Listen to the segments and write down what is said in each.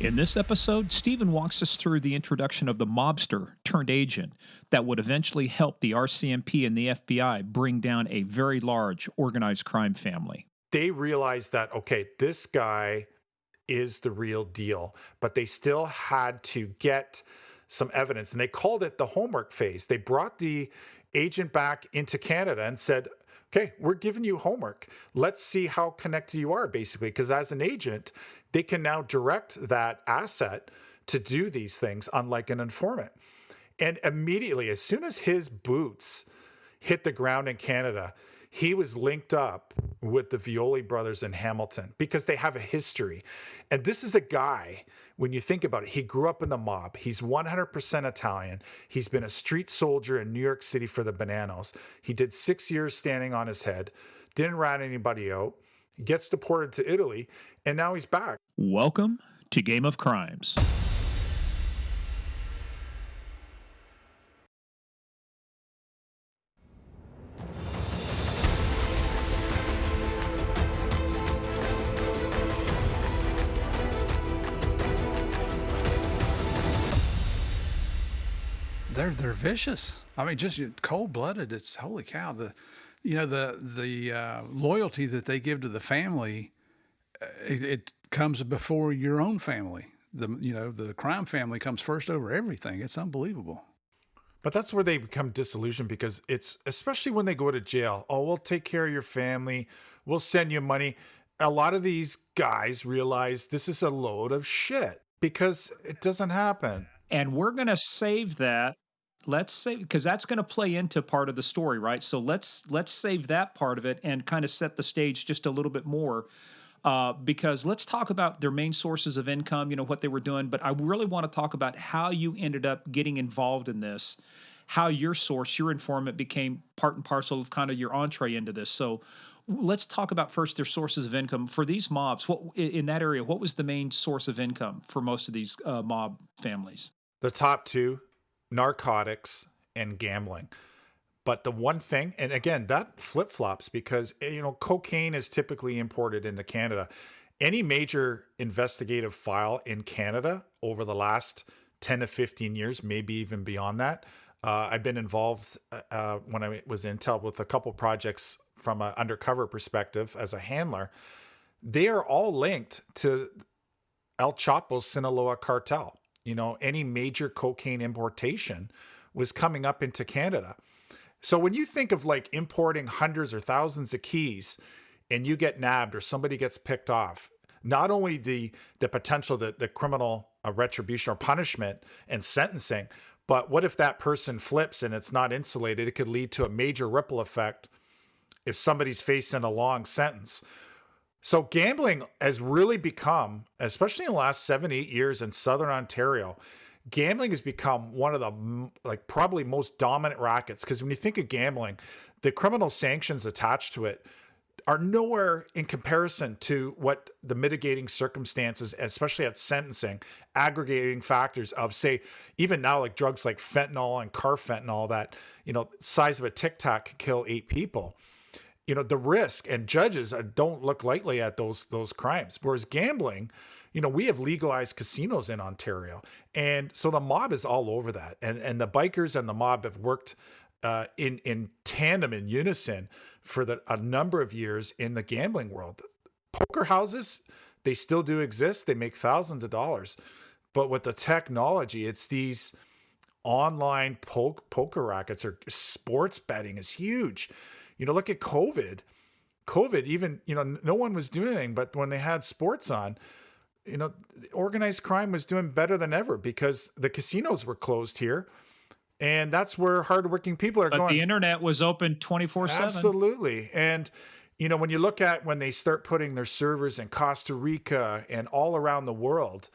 In this episode, Stephen walks us through the introduction of the mobster turned agent that would eventually help the RCMP and the FBI bring down a very large organized crime family. They realized that, okay, this guy is the real deal, but they still had to get some evidence. And they called it the homework phase. They brought the agent back into Canada and said, okay, we're giving you homework. Let's see how connected you are, basically. Because as an agent, they can now direct that asset to do these things, unlike an informant. And immediately, as soon as his boots hit the ground in Canada, he was linked up with the Violi brothers in Hamilton because they have a history. And this is a guy, when you think about it, he grew up in the mob. He's 100% Italian. He's been a street soldier in New York City for the Bananos. He did 6 years standing on his head, didn't rat anybody out, gets deported to Italy, and now he's back. Welcome to Game of Crimes. They're vicious. I mean, just cold blooded. It's holy cow. The loyalty that they give to the family, it comes before your own family. The crime family comes first over everything. It's unbelievable. But that's where they become disillusioned because it's especially when they go to jail. Oh, we'll take care of your family. We'll send you money. A lot of these guys realize this is a load of shit because it doesn't happen. And we're going to save that. Let's say, because that's going to play into part of the story, right? So let's save that part of it and kind of set the stage just a little bit more, because let's talk about their main sources of income, what they were doing. But I really want to talk about how you ended up getting involved in this, how your source, your informant, became part and parcel of kind of your entree into this. So let's talk about first their sources of income for these mobs. What in that area? What was the main source of income for most of these mob families? The top two, narcotics and gambling. But the one thing, and again, that flip flops because, cocaine is typically imported into Canada. Any major investigative file in Canada over the last 10 to 15 years, maybe even beyond that. I've been involved when I was Intel with a couple projects from an undercover perspective as a handler. They are all linked to El Chapo's Sinaloa cartel. Any major cocaine importation was coming up into Canada. So when you think of like importing hundreds or thousands of keys and you get nabbed or somebody gets picked off, not only the potential that the criminal retribution or punishment and sentencing, but what if that person flips and it's not insulated? It could lead to a major ripple effect if somebody's facing a long sentence. So gambling has really become, especially in the last 7, 8 years in Southern Ontario, gambling has become one of the probably most dominant rackets. Because when you think of gambling, the criminal sanctions attached to it are nowhere in comparison to what the mitigating circumstances, especially at sentencing, aggregating factors of, say, even now, like drugs like fentanyl and carfentanil that, size of a Tic Tac could kill 8 people. The risk, and judges don't look lightly at those crimes. Whereas gambling, we have legalized casinos in Ontario. And so the mob is all over that. And the bikers and the mob have worked in tandem, in unison for a number of years in the gambling world. Poker houses, they still do exist. They make thousands of dollars. But with the technology, it's these online poker rackets, or sports betting is huge. Look at COVID. COVID, even, no one was doing anything, but when they had sports on, organized crime was doing better than ever because the casinos were closed here. And that's where hardworking people are But going. the internet was open 24/7. Absolutely. And, when you look at when they start putting their servers in Costa Rica and all around the world,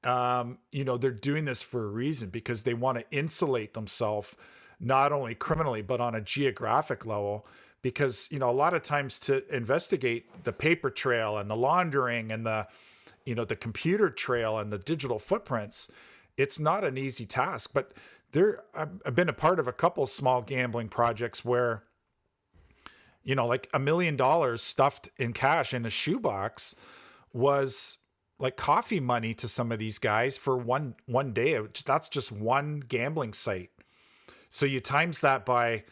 they're doing this for a reason because they want to insulate themselves, not only criminally, but on a geographic level. Because, a lot of times to investigate the paper trail and the laundering and the computer trail and the digital footprints, it's not an easy task. But I've been a part of a couple small gambling projects where, like $1 million stuffed in cash in a shoebox was like coffee money to some of these guys for one day. That's just one gambling site. So you times that by,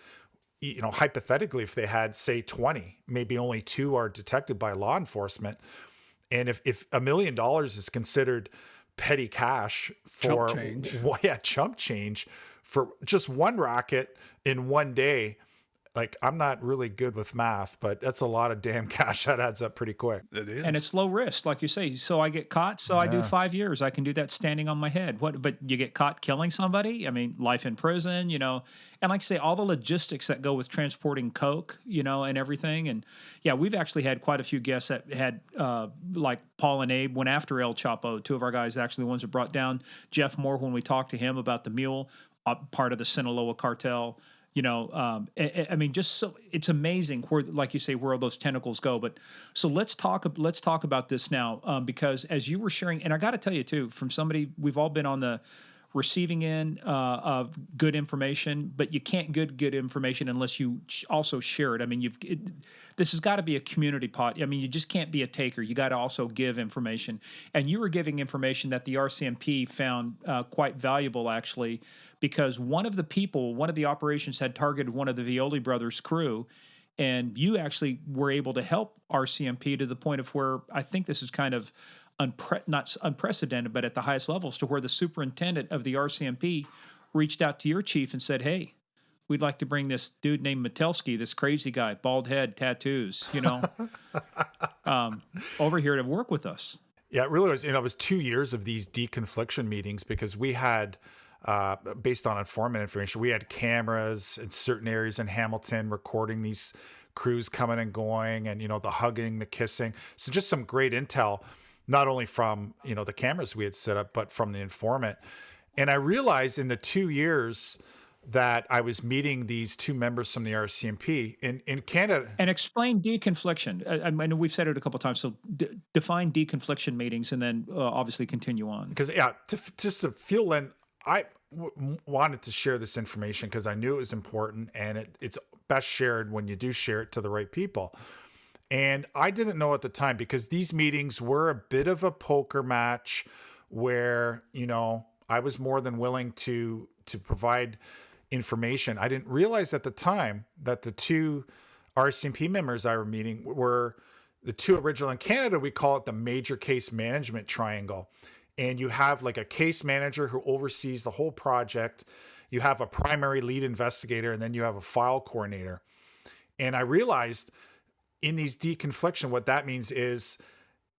hypothetically, if they had, say, 20, maybe only 2 are detected by law enforcement. And if $1 million is considered petty cash Chump for, change. chump change for just one racket in one day, like, I'm not really good with math, but that's a lot of damn cash. That adds up pretty quick. It is. And it's low risk, like you say. So I get caught, so I do Yeah. 5 years. I can do that standing on my head. What? But you get caught killing somebody. I mean, life in prison. And like I say, all the logistics that go with transporting coke, and everything. And yeah, we've actually had quite a few guests that had, like Paul and Abe went after El Chapo. Two of our guys, actually, the ones that brought down Jeff Moore when we talked to him about the mule, part of the Sinaloa cartel. I mean, just so it's amazing where, like you say, where all those tentacles go. But so let's talk about this now, because as you were sharing, and I got to tell you too, from somebody, we've all been on the receiving end of good information, but you can't get good information unless you also share it. I mean, this has got to be a community pot. I mean, you just can't be a taker. You got to also give information. And you were giving information that the RCMP found quite valuable, actually, because one of the operations had targeted one of the Violi brothers' crew. And you actually were able to help RCMP to the point of where I think this is kind of not unprecedented, but at the highest levels, to where the superintendent of the RCMP reached out to your chief and said, "Hey, we'd like to bring this dude named Metelsky, this crazy guy, bald head, tattoos, over here to work with us." Yeah, it really was. It was 2 years of these deconfliction meetings because we had, based on informant information, we had cameras in certain areas in Hamilton recording these crews coming and going, and the hugging, the kissing. So just some great intel, not only from the cameras we had set up, but from the informant. And I realized in the 2 years that I was meeting these two members from the RCMP in Canada. And explain deconfliction. I know we've said it a couple of times. So define deconfliction meetings, and then obviously continue on. Because just to feel in, I wanted to share this information because I knew it was important, and it's best shared when you do share it to the right people. And I didn't know at the time, because these meetings were a bit of a poker match where, I was more than willing to provide information. I didn't realize at the time that the two RCMP members I were meeting were the two original. In Canada, we call it the major case management triangle. And you have like a case manager who oversees the whole project. You have a primary lead investigator, and then you have a file coordinator. And I realized in these deconfliction, what that means is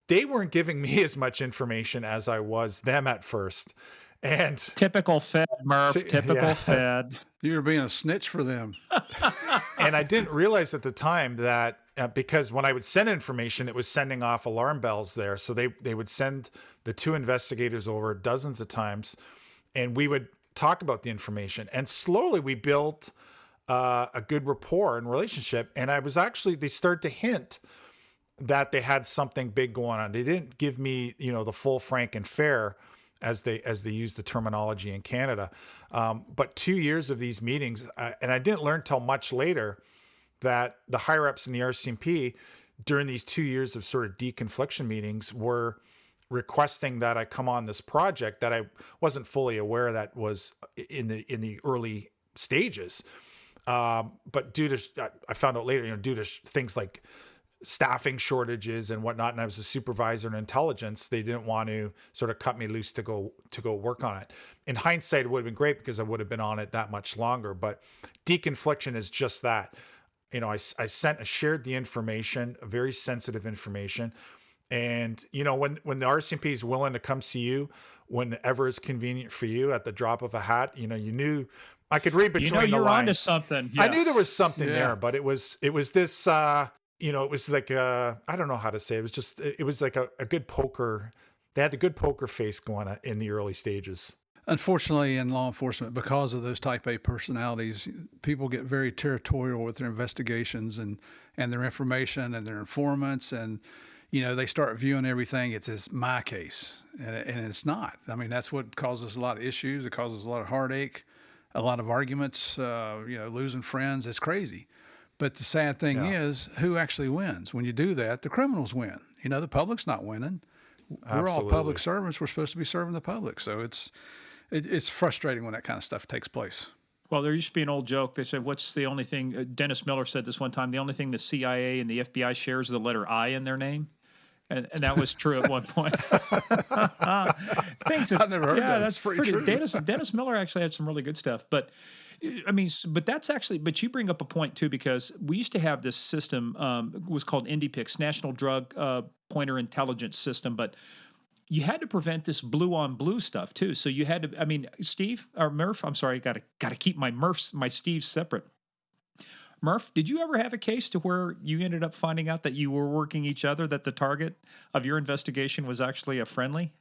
they weren't giving me as much information as I was them at first. And typical Fed, Murph, typical Fed. You were being a snitch for them. And I didn't realize at the time that because when I would send information, it was sending off alarm bells there. So they would send the two investigators over dozens of times, and we would talk about the information. And slowly we built a good rapport and relationship. And they started to hint that they had something big going on. They didn't give me, the full frank and fair as they use the terminology in Canada. But 2 years of these meetings, and I didn't learn till much later that the higher ups in the RCMP during these 2 years of sort of deconfliction meetings were requesting that I come on this project that I wasn't fully aware that was in the early stages. But I found out later, due to things like staffing shortages and whatnot, and I was a supervisor in intelligence, they didn't want to sort of cut me loose to go work on it. In hindsight, it would have been great because I would have been on it that much longer. But deconfliction is just that. I shared the information, very sensitive information. And, when the RCMP is willing to come see you whenever is convenient for you at the drop of a hat, you knew I could read between the you're lines. onto something. Yeah. I knew there was something there, but it was this, it was like I don't know how to say it. It was like a good poker. They had a good poker face going on in the early stages. Unfortunately, in law enforcement, because of those type A personalities, people get very territorial with their investigations and their information and their informants. And, they start viewing everything. It's my case. And it's not. I mean, that's what causes a lot of issues. It causes a lot of heartache, a lot of arguments, losing friends. It's crazy. But the sad thing is, who actually wins? When you do that, the criminals win. The public's not winning. We're all public Absolutely. servants. We're supposed to be serving the public. So it's frustrating when that kind of stuff takes place. Well, there used to be an old joke. They said, "What's the only thing?" Dennis Miller said this one time. The only thing the CIA and the FBI shares is the letter I in their name, and that was true at one point. Things I that, never heard yeah, that. that's It's pretty pretty. true. Dennis Miller actually had some really good stuff, but I mean, but that's actually. But you bring up a point too, because we used to have this system. It was called IndyPix, National Drug Pointer Intelligence System, but you had to prevent this blue on blue stuff too. So you had to, I mean, Steve or Murph, I'm sorry, got to keep my my Steves separate. Murph, did you ever have a case to where you ended up finding out that you were working each other, that the target of your investigation was actually a friendly?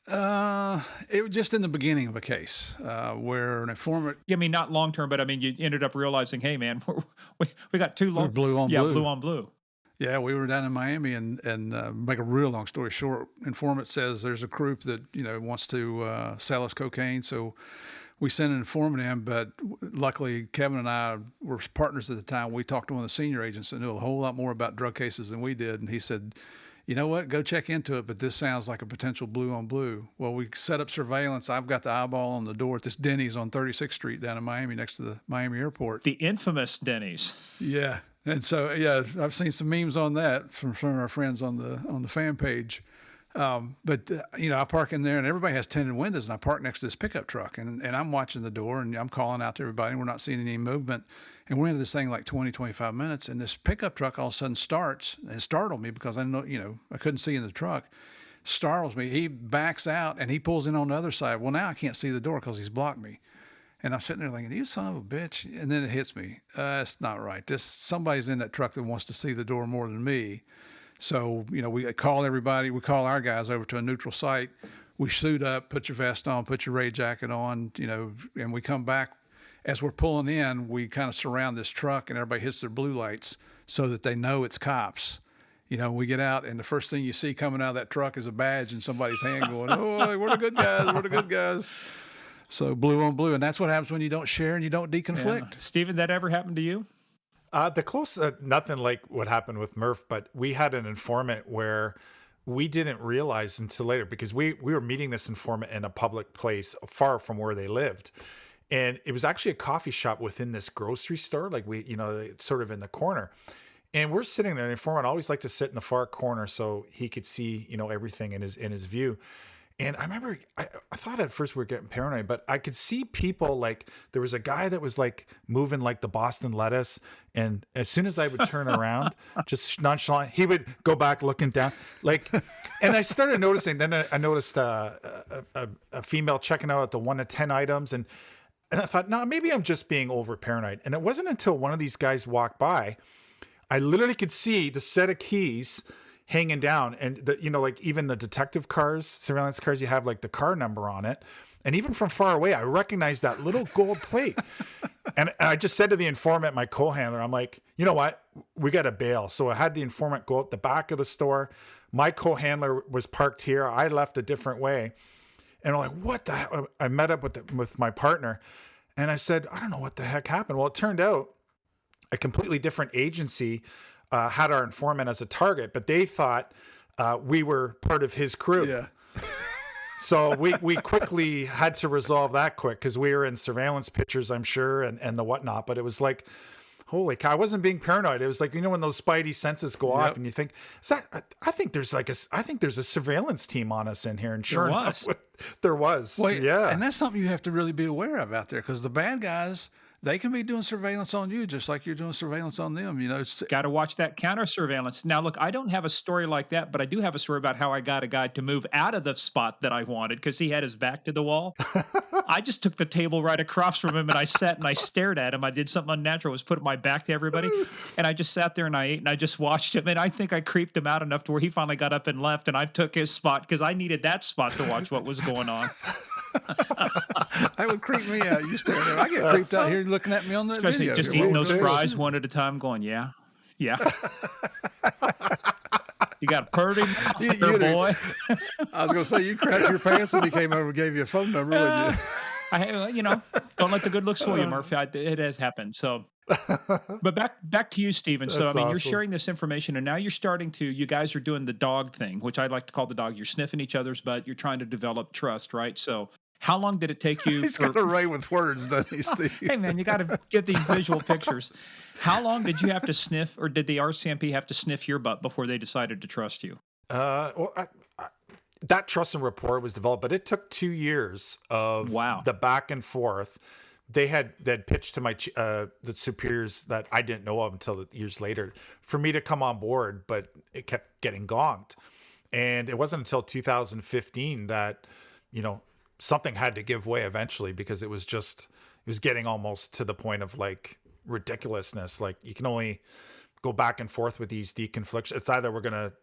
It was just in the beginning of a case where an informant Yeah, I mean, not long term, but I mean, you ended up realizing, hey, man, we got too were long. blue on Yeah, blue. blue on blue. Yeah, we were down in Miami, and make a real long story short, informant says there's a group that wants to sell us cocaine, so we sent an informant in. But luckily, Kevin and I were partners at the time. We talked to one of the senior agents that knew a whole lot more about drug cases than we did, and he said, "You know what? Go check into it. But this sounds like a potential blue on blue." Well, we set up surveillance. I've got the eyeball on the door at this Denny's on 36th Street down in Miami, next to the Miami airport. The infamous Denny's. Yeah. And so, yeah, I've seen some memes on that from some of our friends on the fan page. But I park in there, and everybody has tinted windows, and I park next to this pickup truck, and I'm watching the door, and I'm calling out to everybody, and we're not seeing any movement. And we're into this thing like 20, 25 minutes, and this pickup truck all of a sudden starts, and it startled me because I know, I couldn't see in the truck. Startles me. He backs out, and he pulls in on the other side. Well, now I can't see the door because he's blocked me. And I'm sitting there thinking, "You son of a bitch!" And then it hits me. It's not right. Somebody's in that truck that wants to see the door more than me. So we call everybody. We call our guys over to a neutral site. We suit up, put your vest on, put your raid jacket on. And we come back. As we're pulling in, we kind of surround this truck, and everybody hits their blue lights so that they know it's cops. We get out, and the first thing you see coming out of that truck is a badge in somebody's hand, going, "Oh, we're the good guys. We're the good guys." So blue on blue, and that's what happens when you don't share and you don't deconflict. Yeah. Stephen, that ever happened to you? The close, nothing like what happened with Murph, but we had an informant where we didn't realize until later, because we were meeting this informant in a public place far from where they lived. And it was actually a coffee shop within this grocery store, like sort of in the corner. And we're sitting there. The informant always liked to sit in the far corner so he could see, everything in his view. And I remember, I thought at first we were getting paranoid, but I could see people, like, there was a guy that was like moving like the Boston lettuce. And as soon as I would turn around, just nonchalant, he would go back looking down. And I started noticing, then I noticed a female checking out at the 1 to 10 items. And I thought, no, maybe I'm just being over paranoid. And it wasn't until one of these guys walked by, I literally could see the set of keys hanging down, and like even the detective cars, surveillance cars, you have like the car number on it, and even from far away I recognized that little gold plate. And I just said to the informant, my co-handler, I'm like, "You know what, we got to bail." So I had the informant go out the back of the store. My co-handler was parked here, I left a different way, and I'm like, "What the heck?" I met up with my partner, and I said, "I don't know what the heck happened." Well, it turned out a completely different agency had our informant as a target, but they thought we were part of his crew. Yeah. So we quickly had to resolve that quick, because we were in surveillance pictures, I'm sure, and the whatnot. But it was like, holy cow, I wasn't being paranoid. It was like, when those spidey senses go off, and you think, I think there's a surveillance team on us in here. And sure enough, there was. Well, yeah. And that's something you have to really be aware of out there, because the bad guys, they can be doing surveillance on you just like you're doing surveillance on them. Got to watch that counter surveillance. Now, look, I don't have a story like that, but I do have a story about how I got a guy to move out of the spot that I wanted because he had his back to the wall. I just took the table right across from him, and I sat and I stared at him. I did something unnatural, was put my back to everybody, and I just sat there and I ate and I just watched him. And I think I creeped him out enough to where he finally got up and left, and I took his spot because I needed that spot to watch what was going on. That would creep me out. You staring there. I get creeped out here looking at me on the Especially video. just eating those fries one at a time, going, yeah. You got a purdy mouth there, boy. I was going to say, you crapped your pants and he came over and gave you a phone number, wouldn't you? don't let the good looks fool you, Murphy. It has happened. So, but back to you, Steven. So, I That's mean, you're awesome. sharing this information, and now you guys are doing the dog thing, which I like to call the dog. You're sniffing each other's butt. You're trying to develop trust, right? So, how long did it take you? He's got a ray with words, doesn't he, Steve? Hey, man, you got to get these visual pictures. How long did you have to sniff, or did the RCMP have to sniff your butt before they decided to trust you? Well, that trust and rapport was developed, but it took 2 years of Wow. the back and forth. They'd pitched to my the superiors that I didn't know of until years later for me to come on board, but it kept getting gonged. And it wasn't until 2015 that, something had to give way eventually, because it was getting almost to the point of like ridiculousness. Like, you can only go back and forth with these deconflicts. It's either we're going to,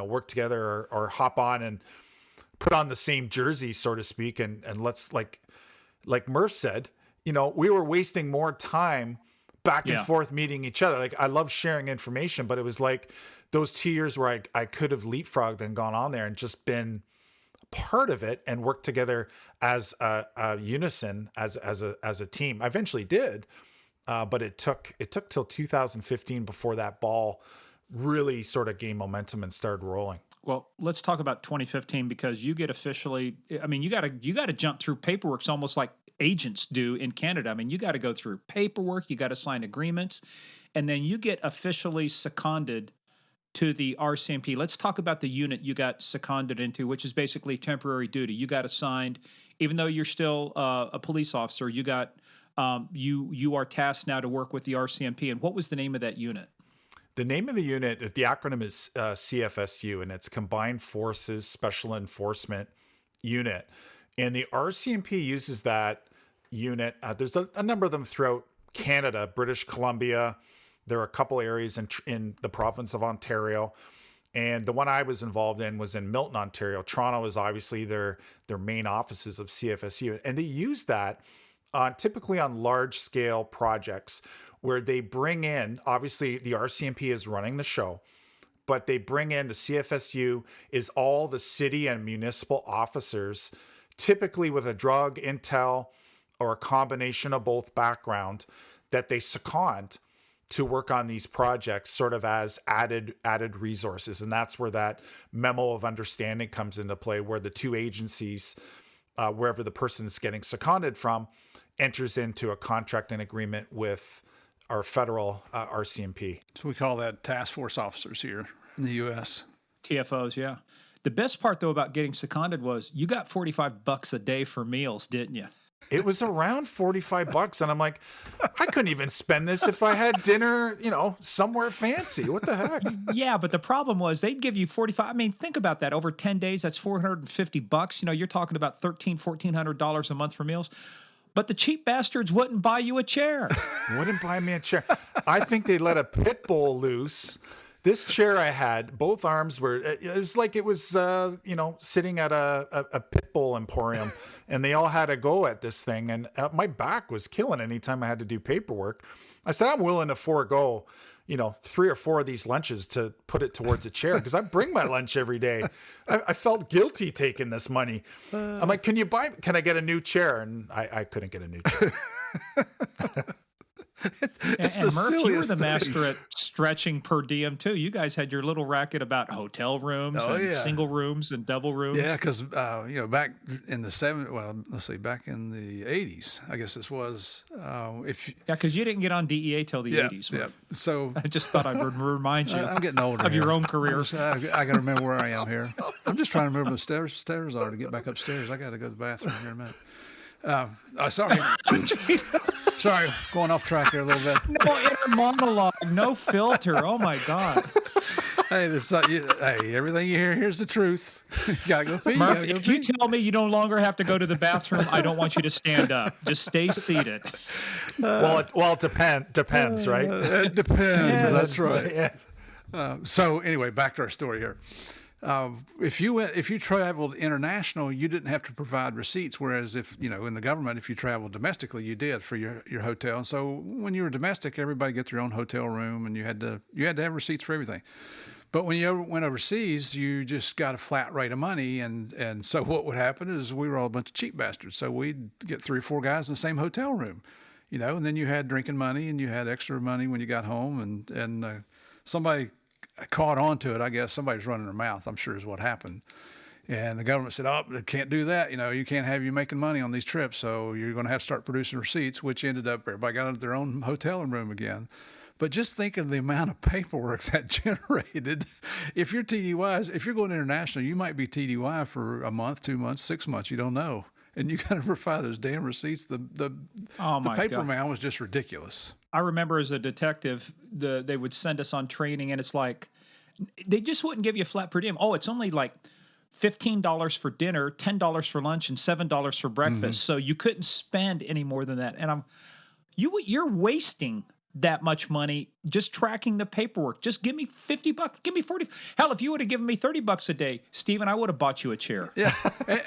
work together or hop on and put on the same jersey, so to speak. And let's like Murph said, we were wasting more time back and Yeah. forth meeting each other. Like, I love sharing information, but it was like those 2 years where I could have leapfrogged and gone on there and just been part of it and worked together as a unison, as a team. I eventually did, but it took till 2015 before that ball really sort of gained momentum and started rolling. Well, let's talk about 2015, because you get officially, I mean, you got to jump through paperwork. It's almost like agents do in Canada. I mean, you got to go through paperwork, you got to sign agreements, and then you get officially seconded to the RCMP. Let's talk about the unit you got seconded into, which is basically temporary duty. You got assigned, even though you're still a police officer, you are tasked now to work with the RCMP. And what was the name of that unit? The name of the unit, the acronym is CFSU, and it's Combined Forces Special Enforcement Unit. And the RCMP uses that unit. There's a number of them throughout Canada, British Columbia. There are a couple areas in the province of Ontario. And the one I was involved in was in Milton, Ontario. Toronto is obviously their main offices of CFSU. And they use that typically on large scale projects where they bring in, obviously the RCMP is running the show, but they bring in the CFSU is all the city and municipal officers, typically with a drug intel or a combination of both background, that they second to work on these projects sort of as added resources. And that's where that memo of understanding comes into play, where the two agencies, wherever the person is getting seconded from, enters into a contract and agreement with our federal RCMP. So we call that task force officers here in the U.S. TFOs, yeah. The best part, though, about getting seconded was you got $45 a day for meals, didn't you? It was around $45, and I'm like, I couldn't even spend this if I had dinner, somewhere fancy. What the heck? Yeah, but the problem was they'd give you 45. I mean, think about that. Over 10 days, that's $450. You're talking about $1,400 a month for meals. But the cheap bastards wouldn't buy you a chair. Wouldn't buy me a chair. I think they let a pit bull loose. This chair I had, both arms were, it was like it was, sitting at a pit bull emporium, and they all had a go at this thing. And my back was killing anytime I had to do paperwork. I said, I'm willing to forego, 3 or 4 of these lunches to put it towards a chair, because I bring my lunch every day. I felt guilty taking this money. I'm like, can I get a new chair? And I couldn't get a new chair. And Murph, you were the master at stretching per diem too. You guys had your little racket about hotel rooms and single rooms and double rooms. Yeah, because back in the back in the 80s, I guess this was. Because you didn't get on DEA till the 80s. Yeah. So I just thought I'd remind you. I'm getting older of your own career. I got to remember where I am here. I'm just trying to remember the stairs are to get back upstairs. I got to go to the bathroom here in a minute. Sorry, going off track here a little bit. No inner monologue, no filter. Oh my God. Hey, everything you here's the truth. You gotta go pee. Murph, if you tell me you no longer have to go to the bathroom, I don't want you to stand up. Just stay seated. It depends, right? It depends. That's right. Yeah. So anyway, back to our story here. If you traveled international, you didn't have to provide receipts. Whereas if in the government, if you traveled domestically, you did for your hotel. And so when you were domestic, everybody get their own hotel room, and you had to have receipts for everything. But when you went overseas, you just got a flat rate of money, and so what would happen is we were all a bunch of cheap bastards. So we'd get 3 or 4 guys in the same hotel room, and then you had drinking money and you had extra money when you got home, and somebody caught on to it. I guess somebody's running their mouth, I'm sure, is what happened. And the government said, "Oh, they can't do that. You can't have you making money on these trips. So you're going to have to start producing receipts," which ended up everybody got into their own hotel room again. But just think of the amount of paperwork that generated. If you're TDYs, if you're going international, you might be TDY for a month, 2 months, 6 months. You don't know, and you got to provide those damn receipts. Oh The my paper God. amount was just ridiculous. I remember as a detective, they would send us on training, and it's like they just wouldn't give you a flat per diem. Oh, it's only like $15 for dinner, $10 for lunch, and $7 for Hmm. breakfast. So you couldn't spend any more than that. And you're wasting that much money just tracking the paperwork. Just give me 50 bucks, give me 40. Hell, if you would have given me 30 bucks a day, Stephen, I would have bought you a chair. Yeah,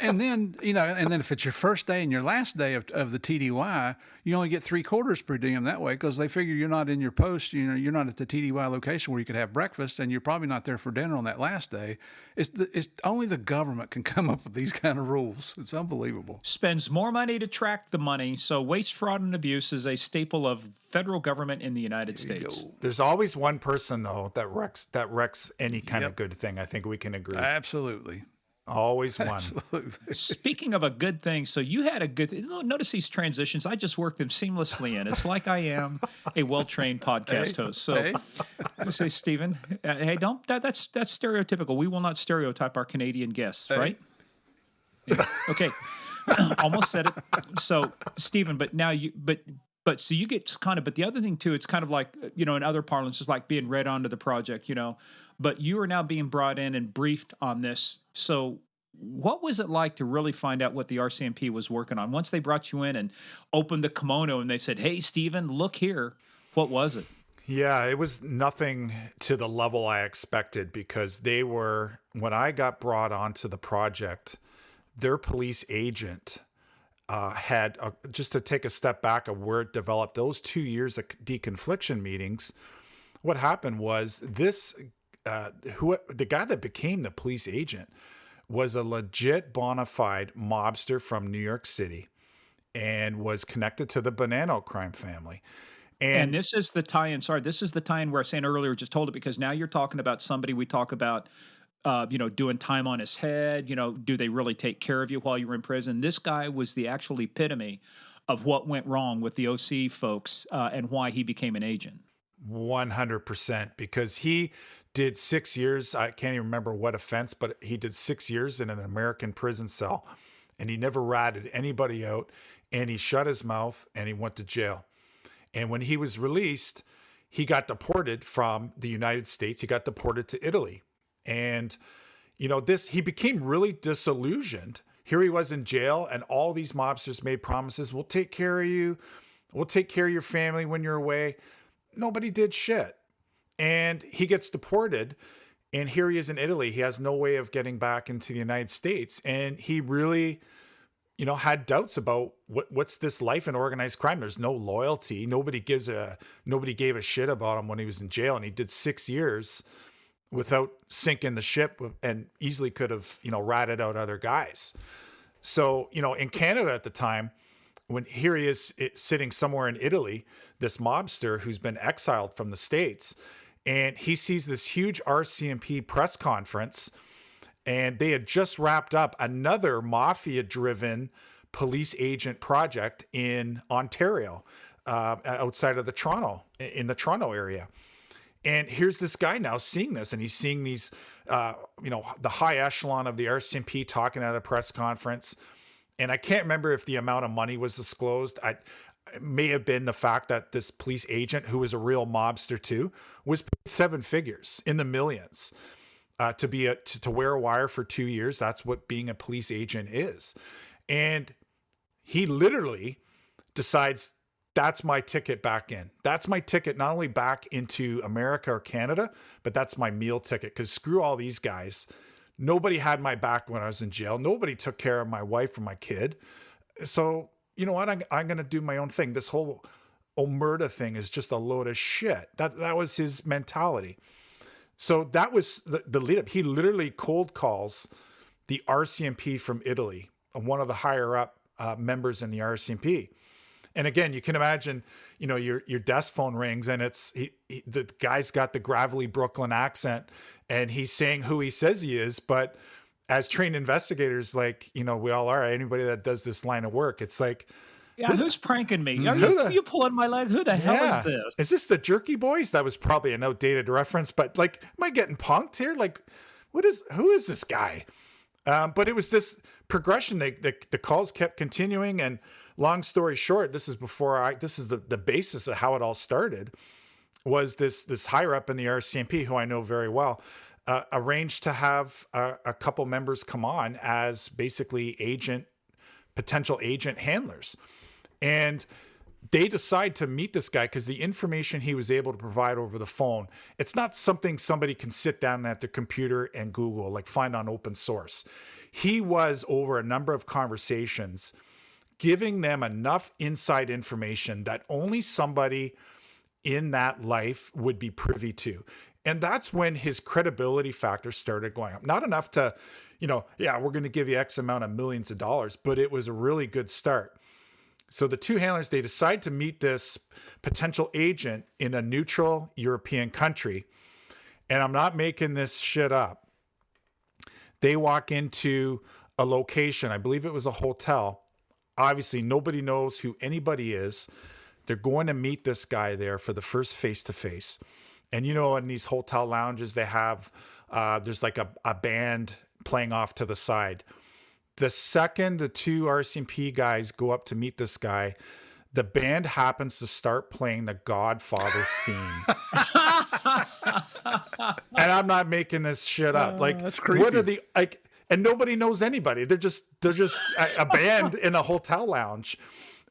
and then if it's your first day and your last day of the TDY, you only get 3/4 per diem that way because they figure you're not in your post. You're not at the TDY location where you could have breakfast, and you're probably not there for dinner on that last day. It's only the government can come up with these kind of rules. It's unbelievable. Spends more money to track the money. So waste, fraud, and abuse is a staple of federal government in the United There you States. go. There's always one person though that wrecks any kind of Yep, good thing. I think we can agree. absolutely, Always one. absolutely. Speaking of a good thing, so you had a good. Notice these transitions. I just work them seamlessly in. It's like I am a well-trained podcast Hey, host. So, hey. let's say, Stephen, hey, don't that's stereotypical. We will not stereotype our Canadian guests, Hey. right? Yeah. Okay, almost said it. So, Stephen, but now but so you get kind of. But the other thing too, it's kind of like in other parlance, it's like being read onto the project. But you are now being brought in and briefed on this. So, what was it like to really find out what the RCMP was working on? Once they brought you in and opened the kimono and they said, "Hey, Stephen, look here." What was it? Yeah, it was nothing to the level I expected because when I got brought onto the project, their police agent just to take a step back of where it developed, those 2 years of deconfliction meetings, what happened was the guy that became the police agent was a legit bona fide mobster from New York City and was connected to the Bonanno crime family. And And this is the tie-in. Sorry, this is the tie-in where I was saying earlier, just told it because now you're talking about somebody we talk about, doing time on his head. Do they really take care of you while you're in prison? This guy was the actual epitome of what went wrong with the OC folks and why he became an agent. 100% because he did 6 years. I can't even remember what offense, but he did 6 years in an American prison cell and he never ratted anybody out and he shut his mouth and he went to jail. And when he was released, he got deported from the United States. He got deported to Italy. And, he became really disillusioned. Here he was in jail, and all these mobsters made promises. We'll take care of you. We'll take care of your family when you're away. Nobody did shit. And he gets deported. And here he is in Italy. He has no way of getting back into the United States. And he really had doubts about what's this life in organized crime. There's no loyalty. Nobody gave a shit about him when he was in jail, and he did 6 years without sinking the ship and easily could have, ratted out other guys. So, in Canada at the time, when here he is sitting somewhere in Italy, this mobster who's been exiled from the States, and he sees this huge RCMP press conference. And they had just wrapped up another mafia-driven police agent project in Ontario, outside of in the Toronto area. And here's this guy now seeing this, and he's seeing these, the high echelon of the RCMP talking at a press conference. And I can't remember if the amount of money was disclosed. It may have been the fact that this police agent, who was a real mobster too, was paid 7 figures in the millions. To wear a wire for 2 years. That's what being a police agent is. And he literally decides that's my ticket back in. That's my ticket, not only back into America or Canada, but that's my meal ticket. Because screw all these guys. Nobody had my back when I was in jail. Nobody took care of my wife or my kid. So, you know what? I'm going to do my own thing. This whole Omerta thing is just a load of shit. That was his mentality. So that was the lead up. He literally cold calls the RCMP from Italy, one of the higher up members in the RCMP. And again, you can imagine, you know, your desk phone rings and the guy's got the gravelly Brooklyn accent and he's saying who he says he is. But as trained investigators, like, you know, we all are, anybody that does this line of work, it's like, Yeah, who's pranking me? Are who you pulling my leg? Who the hell is this? Is this the Jerky Boys? That was probably an outdated reference, but like, am I getting punked here? Like, who is this guy? But it was this progression. The calls kept continuing, and long story short, this is the basis of how it all started. Was this higher up in the RCMP, who I know very well, arranged to have a couple members come on as basically potential agent handlers. And they decide to meet this guy because the information he was able to provide over the phone, it's not something somebody can sit down at their computer and Google, like find on open source. He was, over a number of conversations, giving them enough inside information that only somebody in that life would be privy to. And that's when his credibility factor started going up. Not enough to, you know, yeah, we're going to give you X amount of millions of dollars, but it was a really good start. So the two handlers, they decide to meet this potential agent in a neutral European country. And I'm not making this shit up. They walk into a location, I believe it was a hotel. Obviously, nobody knows who anybody is. They're going to meet this guy there for the first face-to-face. And, you know, in these hotel lounges, they have, there's like a band playing off to the side. The second the two RCMP guys go up to meet this guy, the band happens to start playing the Godfather theme. And I'm not making this shit up. Like, that's creepy. What are and nobody knows anybody. They're just a band in a hotel lounge.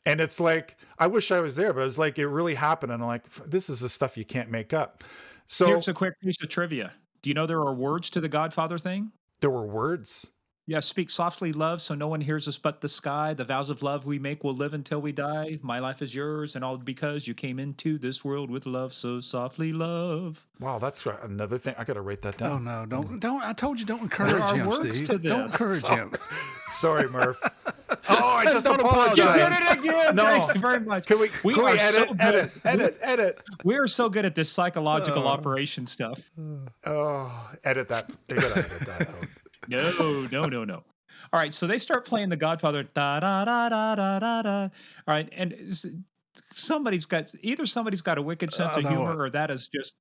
And it's like, I wish I was there, but it's like, it really happened. And I'm like, this is the stuff you can't make up. So Here's a quick piece of trivia. Do you know there are words to the Godfather thing? there were words. Yeah, speak softly, love, so no one hears us but the sky. The vows of love we make will live until we die. My life is yours, and all because you came into this world with love, so softly, love. Wow, that's another thing. I got to write that Oh down. no, don't! I told you, don't There encourage are him, words Steve. to this. Don't encourage him. Sorry, Murph. Oh, I just Don't You apologize. did it again. No. Thank you very much. Can we are edit? We are so good at this psychological operation stuff. Oh, edit that. They got to edit that out. No. All right, so they start playing the Godfather. Da da da da da da da. All right, and somebody's got a wicked sense of no. humor, or that is just.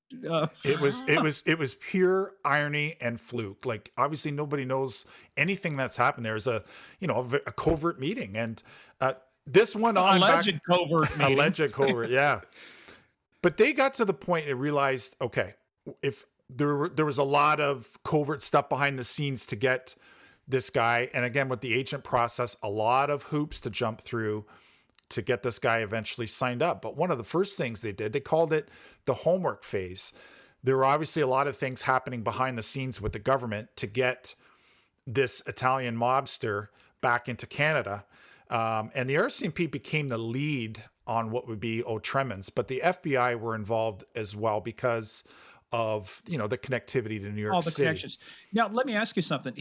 It was pure irony and fluke. Like, obviously nobody knows anything that's happened. There's a covert meeting, and this went on Alleged covert meeting. Alleged covert, yeah. But they got to the point they realized, okay, if there was a lot of covert stuff behind the scenes to get this guy, and again with the agent process, a lot of hoops to jump through to get this guy eventually signed up. But one of the first things they did, they called it the homework phase. There were obviously a lot of things happening behind the scenes with the government to get this Italian mobster back into Canada. And the RCMP became the lead on what would be O'Tremens, but the FBI were involved as well because of, the connectivity to New York All the City. connections. Now, let me ask you something.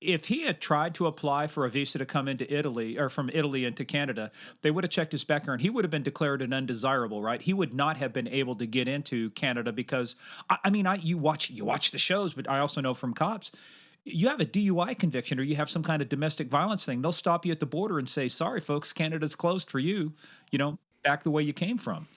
If he had tried to apply for a visa to come into Italy, or from Italy into Canada, they would have checked his background. He would have been declared an undesirable, right? He would not have been able to get into Canada because, you watch the shows, but I also know from cops, you have a DUI conviction or you have some kind of domestic violence thing, they'll stop you at the border and say, sorry, folks, Canada's closed for you, back the way you came from.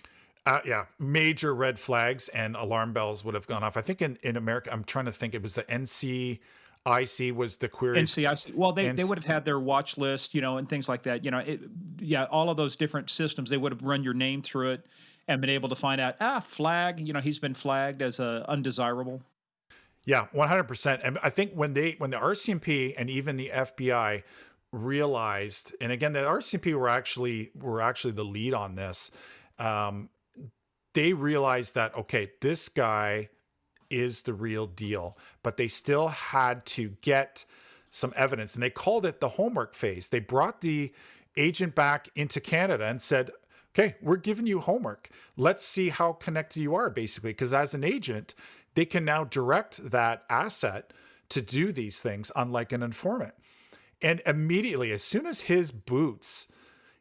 Yeah, major red flags and alarm bells would have gone off. I think in America, I'm trying to think, it was the NCIC was the query. NCIC. Well, they would have had their watch list, and things like that. All of those different systems, they would have run your name through it and been able to find out, flag, he's been flagged as a undesirable. Yeah, 100%. And I think when the RCMP and even the FBI realized, and again, the RCMP were actually the lead on this. They realized that, okay, this guy is the real deal, but they still had to get some evidence, and they called it the homework phase. They brought the agent back into Canada and said, okay, we're giving you homework. Let's see how connected you are, basically, because as an agent, they can now direct that asset to do these things, unlike an informant. And immediately, as soon as his boots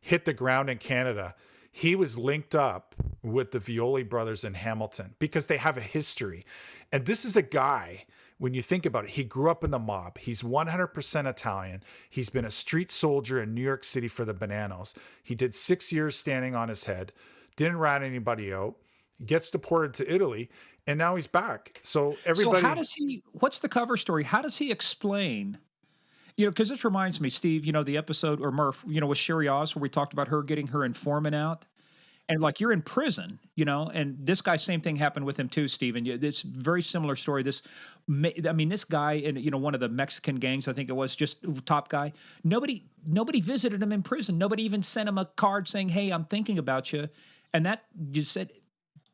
hit the ground in Canada, he was linked up with the Violi brothers in Hamilton because they have a history. And this is a guy, when you think about it, he grew up in the mob. He's 100% Italian. He's been a street soldier in New York City for the Bananos. He did 6 years standing on his head, didn't rat anybody out, gets deported to Italy, and now he's back. So So everybody, how does he what's the cover story? How does he explain, because this reminds me, Steve, the episode, or Murph, with Sherry Oz, where we talked about her getting her informant out. And like, you're in prison, and this guy, same thing happened with him too, Stephen. This very similar story. This guy in, one of the Mexican gangs, I think it was, just top guy. Nobody visited him in prison. Nobody even sent him a card saying, "Hey, I'm thinking about you." And that just said,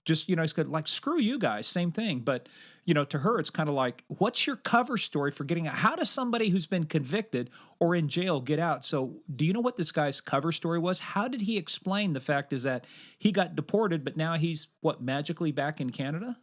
just, it's good. Like, screw you guys, same thing. But, to her, it's kind of like, what's your cover story for getting out? How does somebody who's been convicted or in jail get out? So do you know what this guy's cover story was? How did he explain the fact is that he got deported, but now he's magically back in Canada?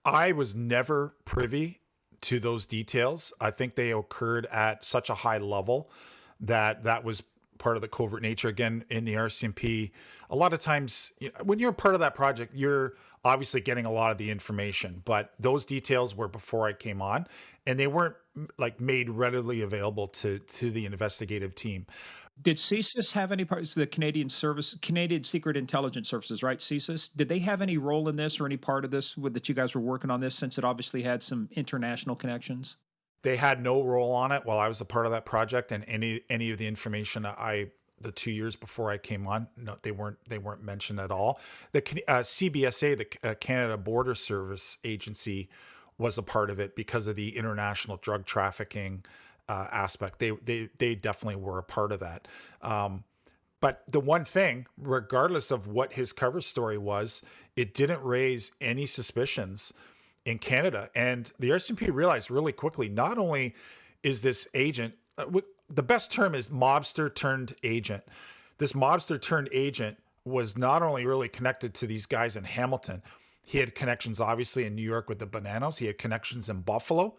I was never privy to those details. I think they occurred at such a high level that was part of the covert nature. Again, in the RCMP, a lot of times when you're a part of that project, you're obviously getting a lot of the information, but those details were before I came on, and they weren't like made readily available to the investigative team. Did CSIS have any parts, the Canadian Secret Intelligence Services, right? CSIS, did they have any role in this or any part of this that you guys were working on this, since it obviously had some international connections? They had no role on it while I was a part of that project, and any of the information the 2 years before I came on, no, they weren't mentioned at all. The CBSA, the Canada Border Service Agency, was a part of it because of the international drug trafficking aspect. They definitely were a part of that. But the one thing, regardless of what his cover story was, it didn't raise any suspicions in Canada. And the RCMP realized really quickly, not only is this agent, the best term is mobster turned agent. This mobster turned agent was not only really connected to these guys in Hamilton, he had connections obviously in New York with the Bananos, he had connections in Buffalo,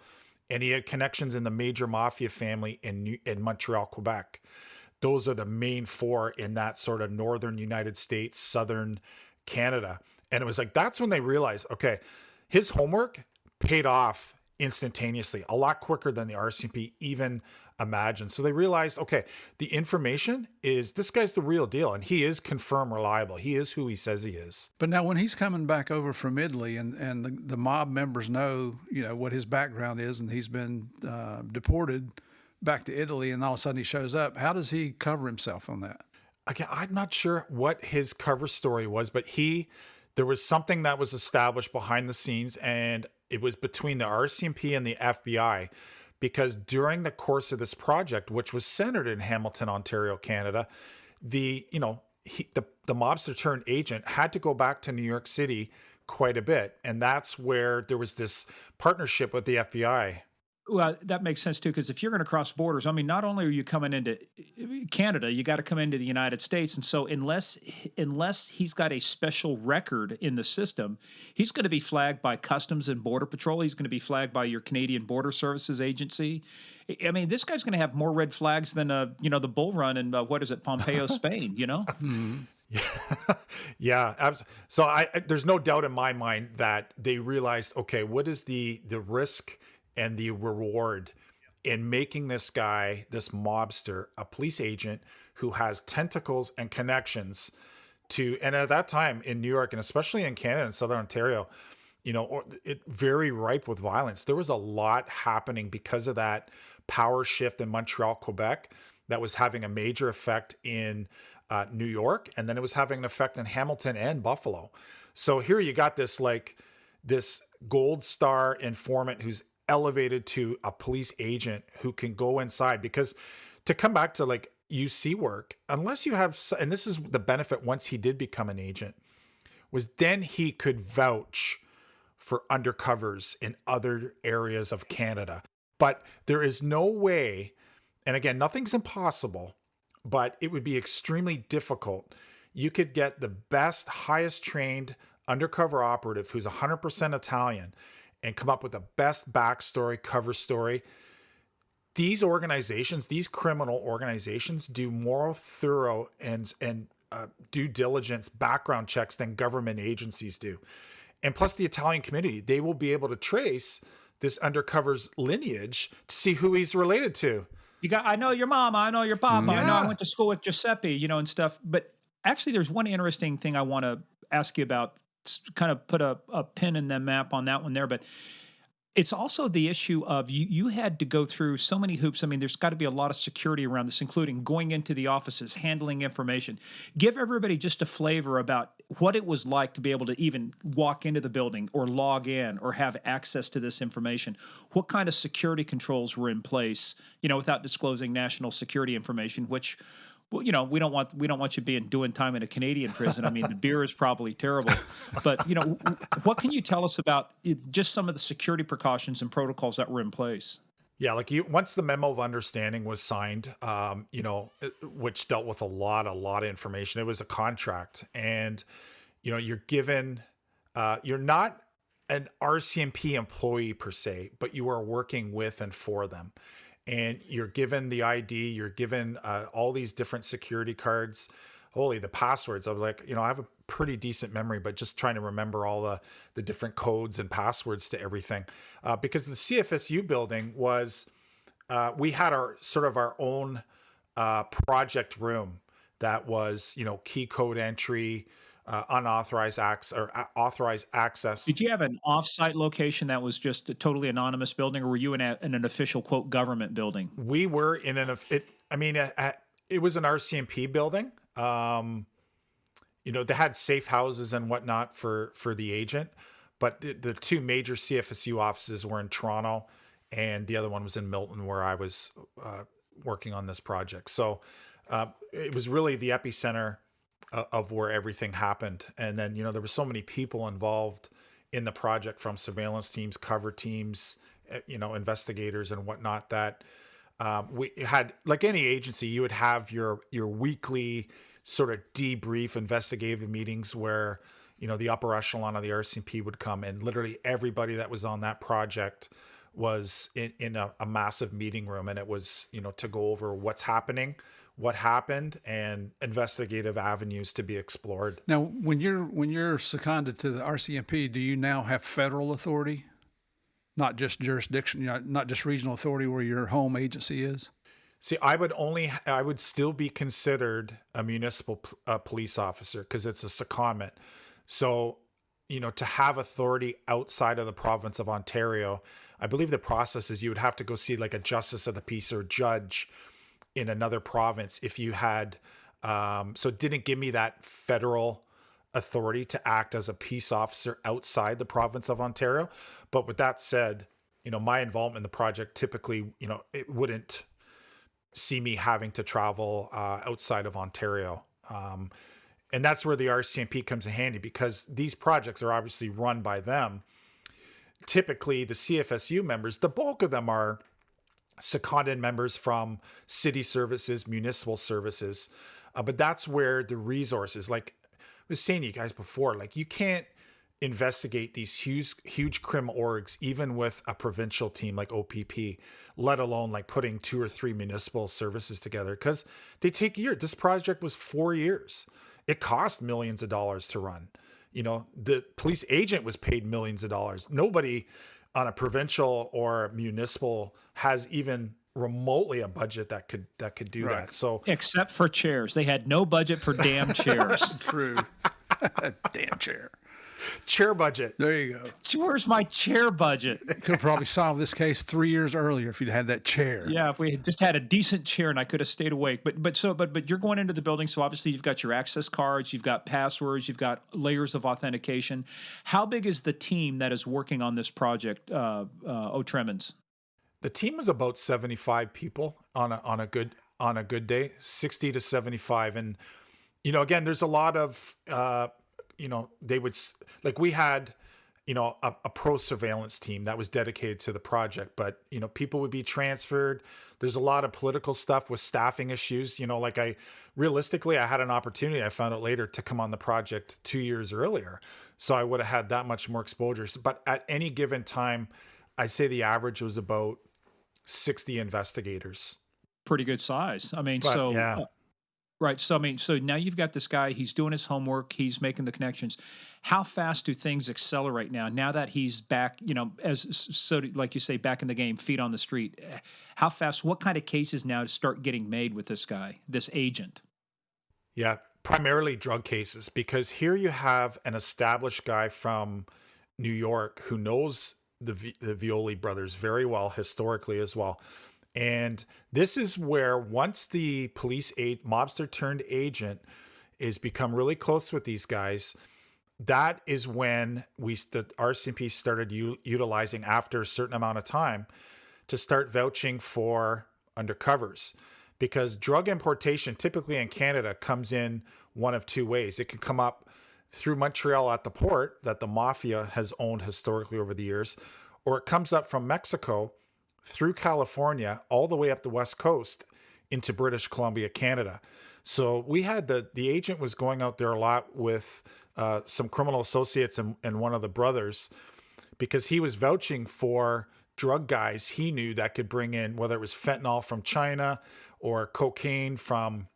and he had connections in the major mafia family in Montreal, Quebec. Those are the main four in that sort of northern United States, southern Canada. And it was like, that's when they realized, okay, his homework paid off instantaneously, a lot quicker than the RCMP even imagined. So they realized, okay, the information is, this guy's the real deal, and he is confirmed reliable. He is who he says he is. But now when he's coming back over from Italy and the mob members know, what his background is, and he's been deported back to Italy, and all of a sudden he shows up, how does he cover himself on that? Again, I'm not sure what his cover story was, but there was something that was established behind the scenes, and it was between the RCMP and the FBI, because during the course of this project, which was centered in Hamilton, Ontario, Canada, the mobster turned agent had to go back to New York City quite a bit. And that's where there was this partnership with the FBI. Well, that makes sense too, because if you're going to cross borders, not only are you coming into Canada, you got to come into the United States, and so unless he's got a special record in the system, he's going to be flagged by Customs and Border Patrol. He's going to be flagged by your Canadian Border Services Agency. This guy's going to have more red flags than the Bull Run in what is it, Pompeo, Spain? Mm-hmm. Yeah. So there's no doubt in my mind that they realized, okay, what is the risk and the reward in making this guy, this mobster, a police agent who has tentacles and connections to, and at that time in New York, and especially in Canada and Southern Ontario, it very ripe with violence. There was a lot happening because of that power shift in Montreal, Quebec, that was having a major effect in New York, and then it was having an effect in Hamilton and Buffalo. So here you got this gold star informant who's elevated to a police agent who can go inside, because to come back to like UC work, unless you have, and this is the benefit once he did become an agent, was then he could vouch for undercovers in other areas of Canada. But there is no way, and again, nothing's impossible, but it would be extremely difficult. You could get the best, highest trained undercover operative who's 100% Italian, and come up with the best backstory, cover story. These organizations, these criminal organizations, do more thorough and due diligence background checks than government agencies do. And plus the Italian community, they will be able to trace this undercover's lineage to see who he's related to. I know your mama, I know your papa, I know I Yeah. went to school with Giuseppe, and stuff. But actually, there's one interesting thing I want to ask you about. Kind of put a pin in the map on that one there, but it's also the issue of you had to go through so many hoops. I mean, there's got to be a lot of security around this, including going into the offices, handling information. Give everybody just a flavor about what it was like to be able to even walk into the building or log in or have access to this information. What kind of security controls were in place, without disclosing national security information, which, well, we don't want you doing time in a Canadian prison. I mean, the beer is probably terrible, but what can you tell us about just some of the security precautions and protocols that were in place? Yeah, like once the memo of understanding was signed, which dealt with a lot of information. It was a contract, and you're given, you're not an RCMP employee per se, but you are working with and for them. And you're given the ID, you're given all these different security cards. Holy, the passwords. I was like, I have a pretty decent memory, but just trying to remember all the different codes and passwords to everything. Because the CFSU building was, we had our own project room that was, key code entry, unauthorized access or authorized access. Did you have an off-site location that was just a totally anonymous building, or were you in an official quote government building? We were in it was an RCMP building. They had safe houses and whatnot for the agent, but the two major CFSU offices were in Toronto, and the other one was in Milton, where I was working on this project. So it was really the epicenter of where everything happened. And then, there were so many people involved in the project, from surveillance teams, cover teams, investigators and whatnot, that we had, like any agency, you would have your weekly sort of debrief investigative meetings where, the upper echelon of the RCMP would come, and literally everybody that was on that project was in a massive meeting room. And it was, to go over what's happening, what happened, and investigative avenues to be explored. Now, when you're seconded to the RCMP, do you now have federal authority, not just jurisdiction, not just regional authority where your home agency is? See, I would still be considered a municipal police officer because it's a secondment. So, to have authority outside of the province of Ontario, I believe the process is you would have to go see like a justice of the peace or judge in another province if you had, so it didn't give me that federal authority to act as a peace officer outside the province of Ontario. But with that said, my involvement in the project typically, it wouldn't see me having to travel outside of Ontario. And that's where the RCMP comes in handy, because these projects are obviously run by them. Typically, the CFSU members, the bulk of them are seconded members from city services, municipal services. But that's where the resources, like I was saying to you guys before, like you can't investigate these huge crim orgs, even with a provincial team like OPP, let alone like putting 2 or 3 municipal services together, because they take a year. This project was 4 years. It cost millions of dollars to run. The police agent was paid millions of dollars. Nobody on a provincial or municipal has even remotely a budget that could do Right. that. So Except for chairs, they had no budget for damn chairs. True. Damn chair. chair budget. There you go. Where's my chair budget? Could have probably solved this case 3 years earlier if you'd had that chair. Yeah, if we had just had a decent chair and I could have stayed awake. But you're going into the building, so obviously you've got your access cards, you've got passwords, you've got layers of authentication. How big is the team that is working on this project, O'Tremens? The team is about 75 people on a good day, 60 to 75. And again, there's a lot of they would, like, we had a pro surveillance team that was dedicated to the project, but people would be transferred. There's a lot of political stuff with staffing issues. Like I had an opportunity, I found out later, to come on the project 2 years earlier. So I would have had that much more exposure. But at any given time, I say the average was about 60 investigators. Pretty good size. I mean, But so yeah, right. So I mean, so now you've got this guy. He's doing his homework. He's making the connections. How fast do things accelerate now? Now that he's back, like you say, back in the game, feet on the street. How fast? What kind of cases now start getting made with this guy, this agent? yeah, primarily drug cases, because here you have an established guy from New York who knows the Violi brothers very well historically as well. And this is where, once the mobster turned agent is become really close with these guys, that is when the RCMP started utilizing, after a certain amount of time, to start vouching for undercovers. Because drug importation typically in Canada comes in one of two ways. It can come up through Montreal at the port that the mafia has owned historically over the years, or it comes up from Mexico through California all the way up the West Coast into British Columbia, Canada. So we had the agent was going out there a lot with some criminal associates and one of the brothers, because he was vouching for drug guys he knew that could bring in, whether it was fentanyl from China or cocaine from,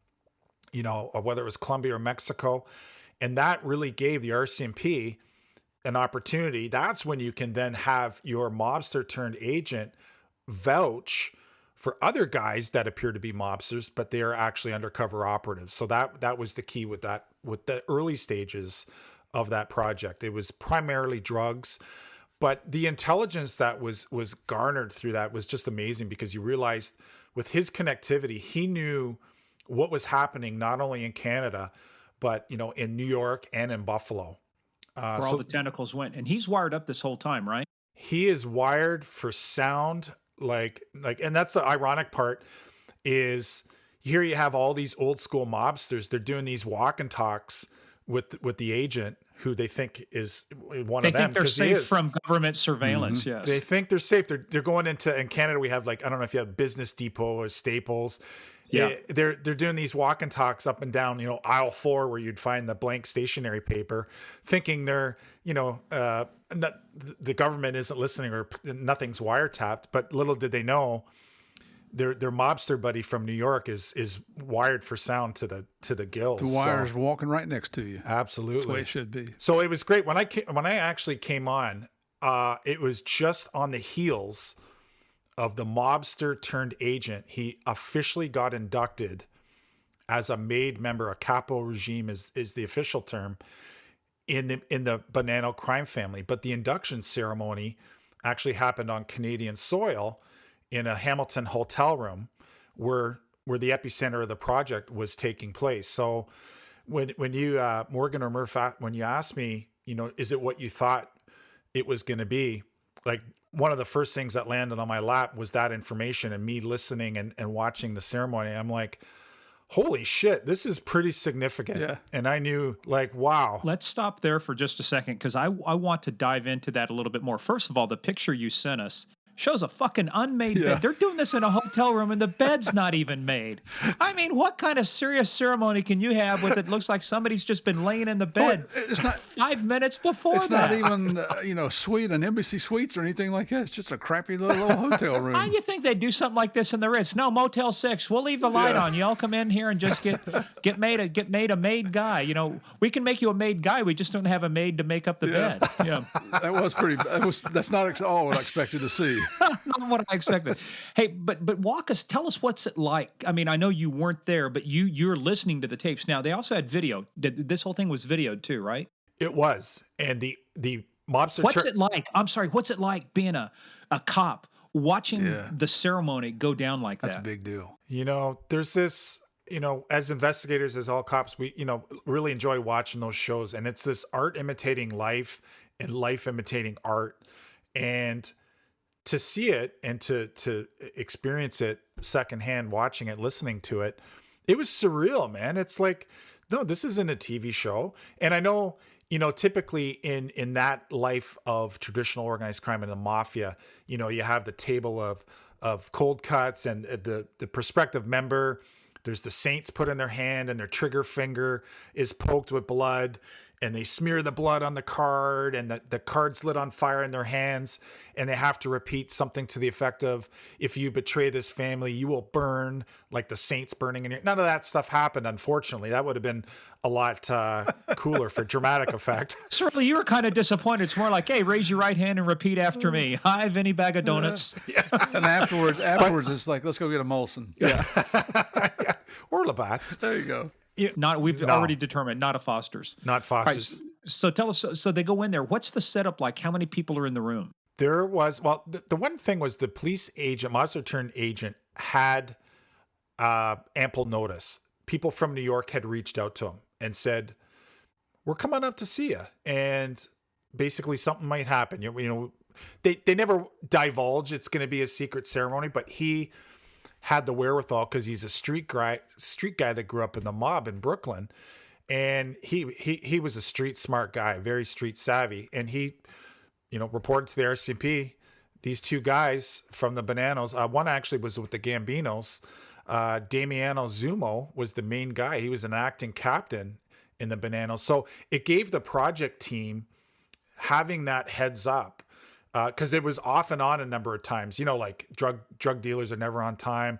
or whether it was Colombia or Mexico. And that really gave the RCMP an opportunity. That's when you can then have your mobster turned agent vouch for other guys that appear to be mobsters, but they are actually undercover operatives. So that was the key with the early stages of that project. It was primarily drugs, but the intelligence that was garnered through that was just amazing, because you realized with his connectivity, he knew what was happening not only in Canada, but in New York and in Buffalo. Where all the tentacles went. And he's wired up this whole time, right? He is wired for sound, and that's the ironic part, is here you have all these old school mobsters. They're doing these walk and talks with the agent, who they think is one of them. They think they're safe from government surveillance. Mm-hmm. Yes. They think they're safe. They're going into, in Canada, we have, like, I don't know if you have Business Depot or Staples. Yeah. They're doing these walk and talks up and down, aisle 4, where you'd find the blank stationery paper, thinking they're, the government isn't listening or nothing's wiretapped. But little did they know, their mobster buddy from New York is wired for sound to the gills. The wire's walking right next to you. Absolutely. That's the way it should be. So it was great when I actually came on. It was just on the heels of the mobster turned agent. He officially got inducted as a made member. A capo regime is the official term in the Bonanno crime family. But the induction ceremony actually happened on Canadian soil in a Hamilton hotel room where the epicenter of the project was taking place. So when you, Morgan or Murph, when you asked me, is it what you thought it was going to be? Like, one of the first things that landed on my lap was that information, and me listening and watching the ceremony. I'm like, holy shit, this is pretty significant. Yeah. And I knew, like, wow. Let's stop there for just a second, because I want to dive into that a little bit more. First of all, the picture you sent us shows a fucking unmade bed. They're doing this in a hotel room, and the bed's not even made. I mean, what kind of serious ceremony can you have with it? Looks like somebody's just been laying in the bed It's not 5 minutes before It's that. not even, suite, an embassy suites or anything like that. It's just a crappy little hotel room. How do you think they do something like this in the Ritz? No, Motel 6. We'll leave the light on. Y'all come in here and just get made a made guy. We can make you a made guy. We just don't have a maid to make up the bed. Yeah, That was pretty. That's not all what I expected to see. not what I expected. Hey, but tell us what's it like. I mean, I know you weren't there, but you're listening to the tapes now. They also had video. This whole thing was videoed too, right? It was. And the mobster. What's it like? I'm sorry. What's it like being a cop watching the ceremony go down like That's that? a big deal. There's this, as investigators, as all cops, we, really enjoy watching those shows. And it's this art imitating life and life imitating art. And to see it and to experience it secondhand, watching it, listening to it, it was surreal, man. It's like, no, this isn't a TV show. And I know, typically in that life of traditional organized crime and the mafia, you have the table of cold cuts and the prospective member. There's the saints put in their hand and their trigger finger is poked with blood, and they smear the blood on the card, and the card's lit on fire in their hands, and they have to repeat something to the effect of, if you betray this family, you will burn, like the saints burning in your... None of that stuff happened, unfortunately. That would have been a lot cooler for dramatic effect. Certainly, you were kind of disappointed. It's more like, hey, raise your right hand and repeat after me. Hi, Vinny Bag of Donuts. And afterwards, it's like, let's go get a Molson. Yeah. Or Labatt's. There you go. We've already determined, not a Foster's. Not Foster's. Right, so tell us, so they go in there. What's the setup like? How many people are in the room? There was, the one thing was the police agent, monster turned agent, had ample notice. People from New York had reached out to him and said, we're coming up to see you. And basically something might happen. They never divulge it's going to be a secret ceremony, but he had the wherewithal, because he's a street guy that grew up in the mob in Brooklyn. And he was a street smart guy, very street savvy. And he, reported to the RCMP, these two guys from the Bananos, one actually was with the Gambinos. Damiano Zumo was the main guy. He was an acting captain in the Bananos. So it gave the project team having that heads up, because it was off and on a number of times. Like drug dealers are never on time.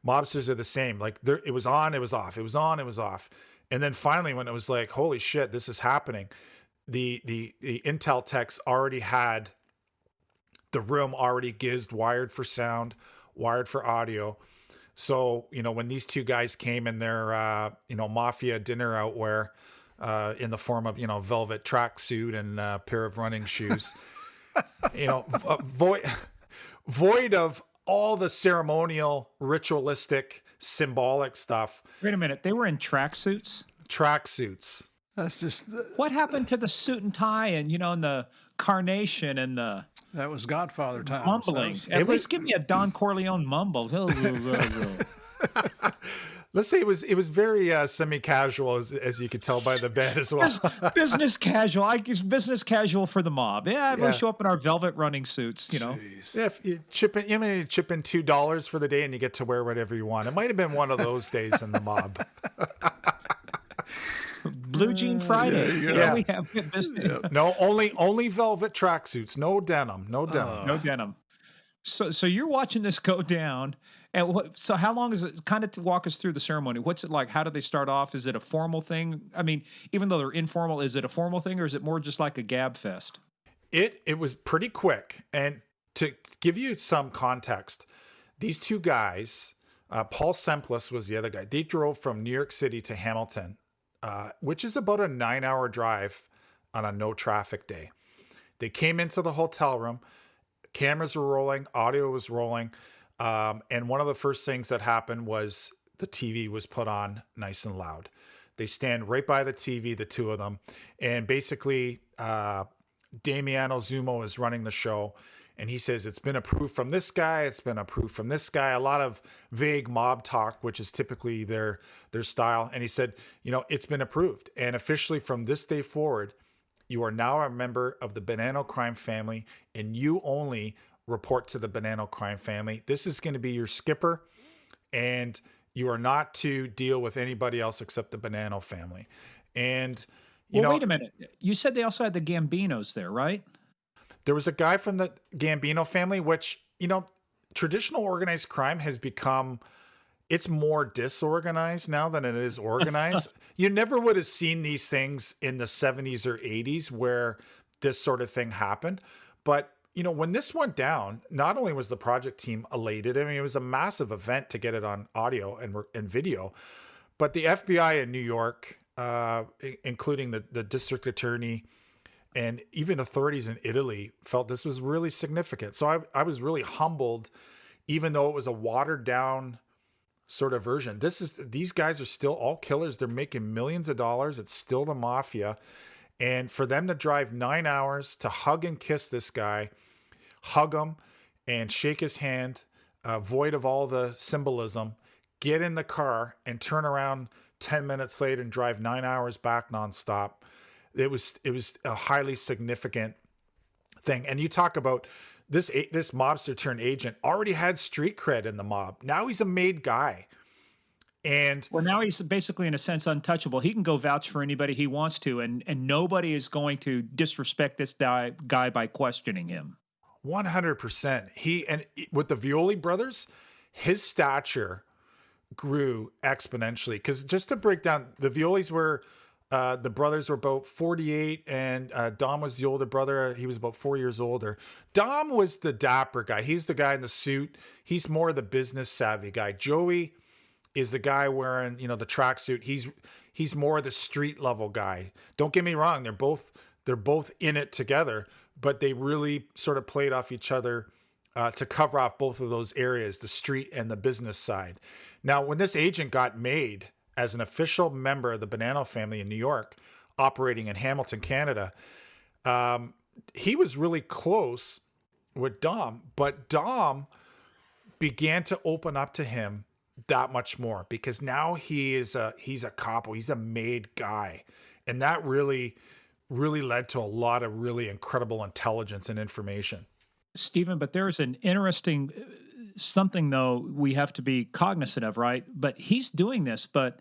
Mobsters are the same. Like it was on, it was off. It was on, it was off. And then finally, when it was like, holy shit, this is happening, the Intel techs already had the room already gizzed, wired for sound, wired for audio. So, when these two guys came in their, mafia dinner outwear, in the form of, velvet tracksuit and a pair of running shoes, void of all the ceremonial, ritualistic, symbolic stuff. Wait a minute. They were in tracksuits? Tracksuits. That's just... What happened to the suit and tie and, and the carnation and the... That was Godfather times. Mumbling. At least give me a Don Corleone mumble. Let's say it was very semi-casual, as you could tell by the bed as well. Business casual. I guess business casual for the mob. Yeah, we'll show up in our velvet running suits. Jeez. Yeah, if you chip in $2 for the day, and you get to wear whatever you want. It might have been one of those days in the mob. Blue Jean Friday. We have No, only velvet tracksuits. No denim. No denim. No denim. So you're watching this go down. And so how long is it? Kind of to walk us through the ceremony. What's it like? How do they start off? Is it a formal thing? I mean, even though they're informal, is it a formal thing, or is it more just like a gab fest? It was pretty quick. And to give you some context, these two guys, Paul Semplis was the other guy. They drove from New York City to Hamilton, which is about a 9-hour drive on a no traffic day. They came into the hotel room. Cameras were rolling. Audio was rolling. And one of the first things that happened was the TV was put on nice and loud. They stand right by the TV, the two of them. And basically, Damiano Zumo is running the show. And he says, it's been approved from this guy. It's been approved from this guy. A lot of vague mob talk, which is typically their style. And he said, it's been approved. And officially from this day forward, you are now a member of the Bonanno crime family, and you only report to the Bonanno crime family. This is going to be your skipper, and you are not to deal with anybody else except the Bonanno family. And wait a minute. You said they also had the Gambinos there, right? There was a guy from the Gambino family, which, traditional organized crime has become, it's more disorganized now than it is organized. You never would have seen these things in the 70s or 80s where this sort of thing happened. But, when this went down, not only was the project team elated, I mean, it was a massive event to get it on audio and video, but the FBI in New York, including the district attorney and even authorities in Italy, felt this was really significant. So I was really humbled, even though it was a watered down sort of version. These guys are still all killers. They're making millions of dollars. It's still the mafia. And for them to drive 9 hours to hug and kiss this guy, hug him and shake his hand, void of all the symbolism, get in the car and turn around 10 minutes later and drive 9 hours back nonstop. it was a highly significant thing. And you talk about this mobster turned agent already had street cred in the mob. Now he's a made guy. And Well, now he's basically, in a sense, untouchable. He can go vouch for anybody he wants to, and nobody is going to disrespect this guy by questioning him. 100%. With the Violi brothers, his stature grew exponentially. Because just to break down, the Violis were the brothers were about 48, and Dom was the older brother. He was about 4 years older. Dom was the dapper guy. He's the guy in the suit. He's more the business savvy guy. Joey is the guy wearing, the tracksuit. He's more the street level guy. Don't get me wrong; they're both in it together, but they really sort of played off each other to cover off both of those areas, the street and the business side. Now, when this agent got made as an official member of the Bonanno family in New York, operating in Hamilton, Canada, he was really close with Dom, but Dom began to open up to him that much more because now he's a capo, he's a made guy. And that really led to a lot of really incredible intelligence and information. Stephen, but there's an interesting something, though, we have to be cognizant of, right? But he's doing this, but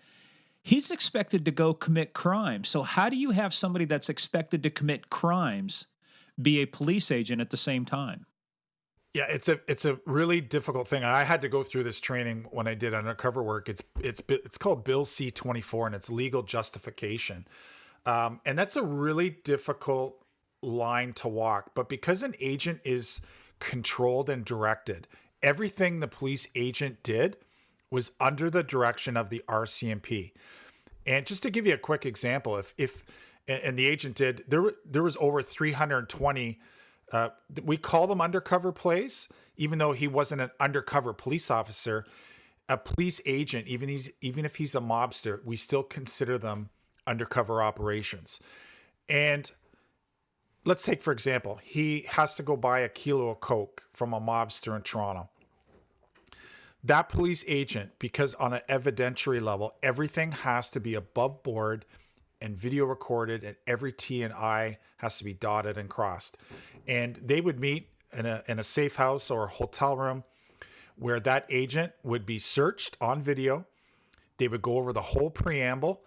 he's expected to go commit crimes. So how do you have somebody that's expected to commit crimes be a police agent at the same time? Yeah, it's a really difficult thing. I had to go through this training when I did undercover work. It's called Bill C-24, and it's legal justification. And that's a really difficult line to walk. But because an agent is controlled and directed, everything the police agent did was under the direction of the RCMP. And just to give you a quick example, if the agent did, there was over 320. We call them undercover plays, even though he wasn't an undercover police officer. A police agent, even if he's a mobster, we still consider them undercover operations. And let's take, for example, he has to go buy a kilo of coke from a mobster in Toronto. That police agent, because on an evidentiary level, everything has to be above board and video recorded, and every T and I has to be dotted and crossed. And they would meet in a safe house or a hotel room where that agent would be searched on video. They would go over the whole preamble.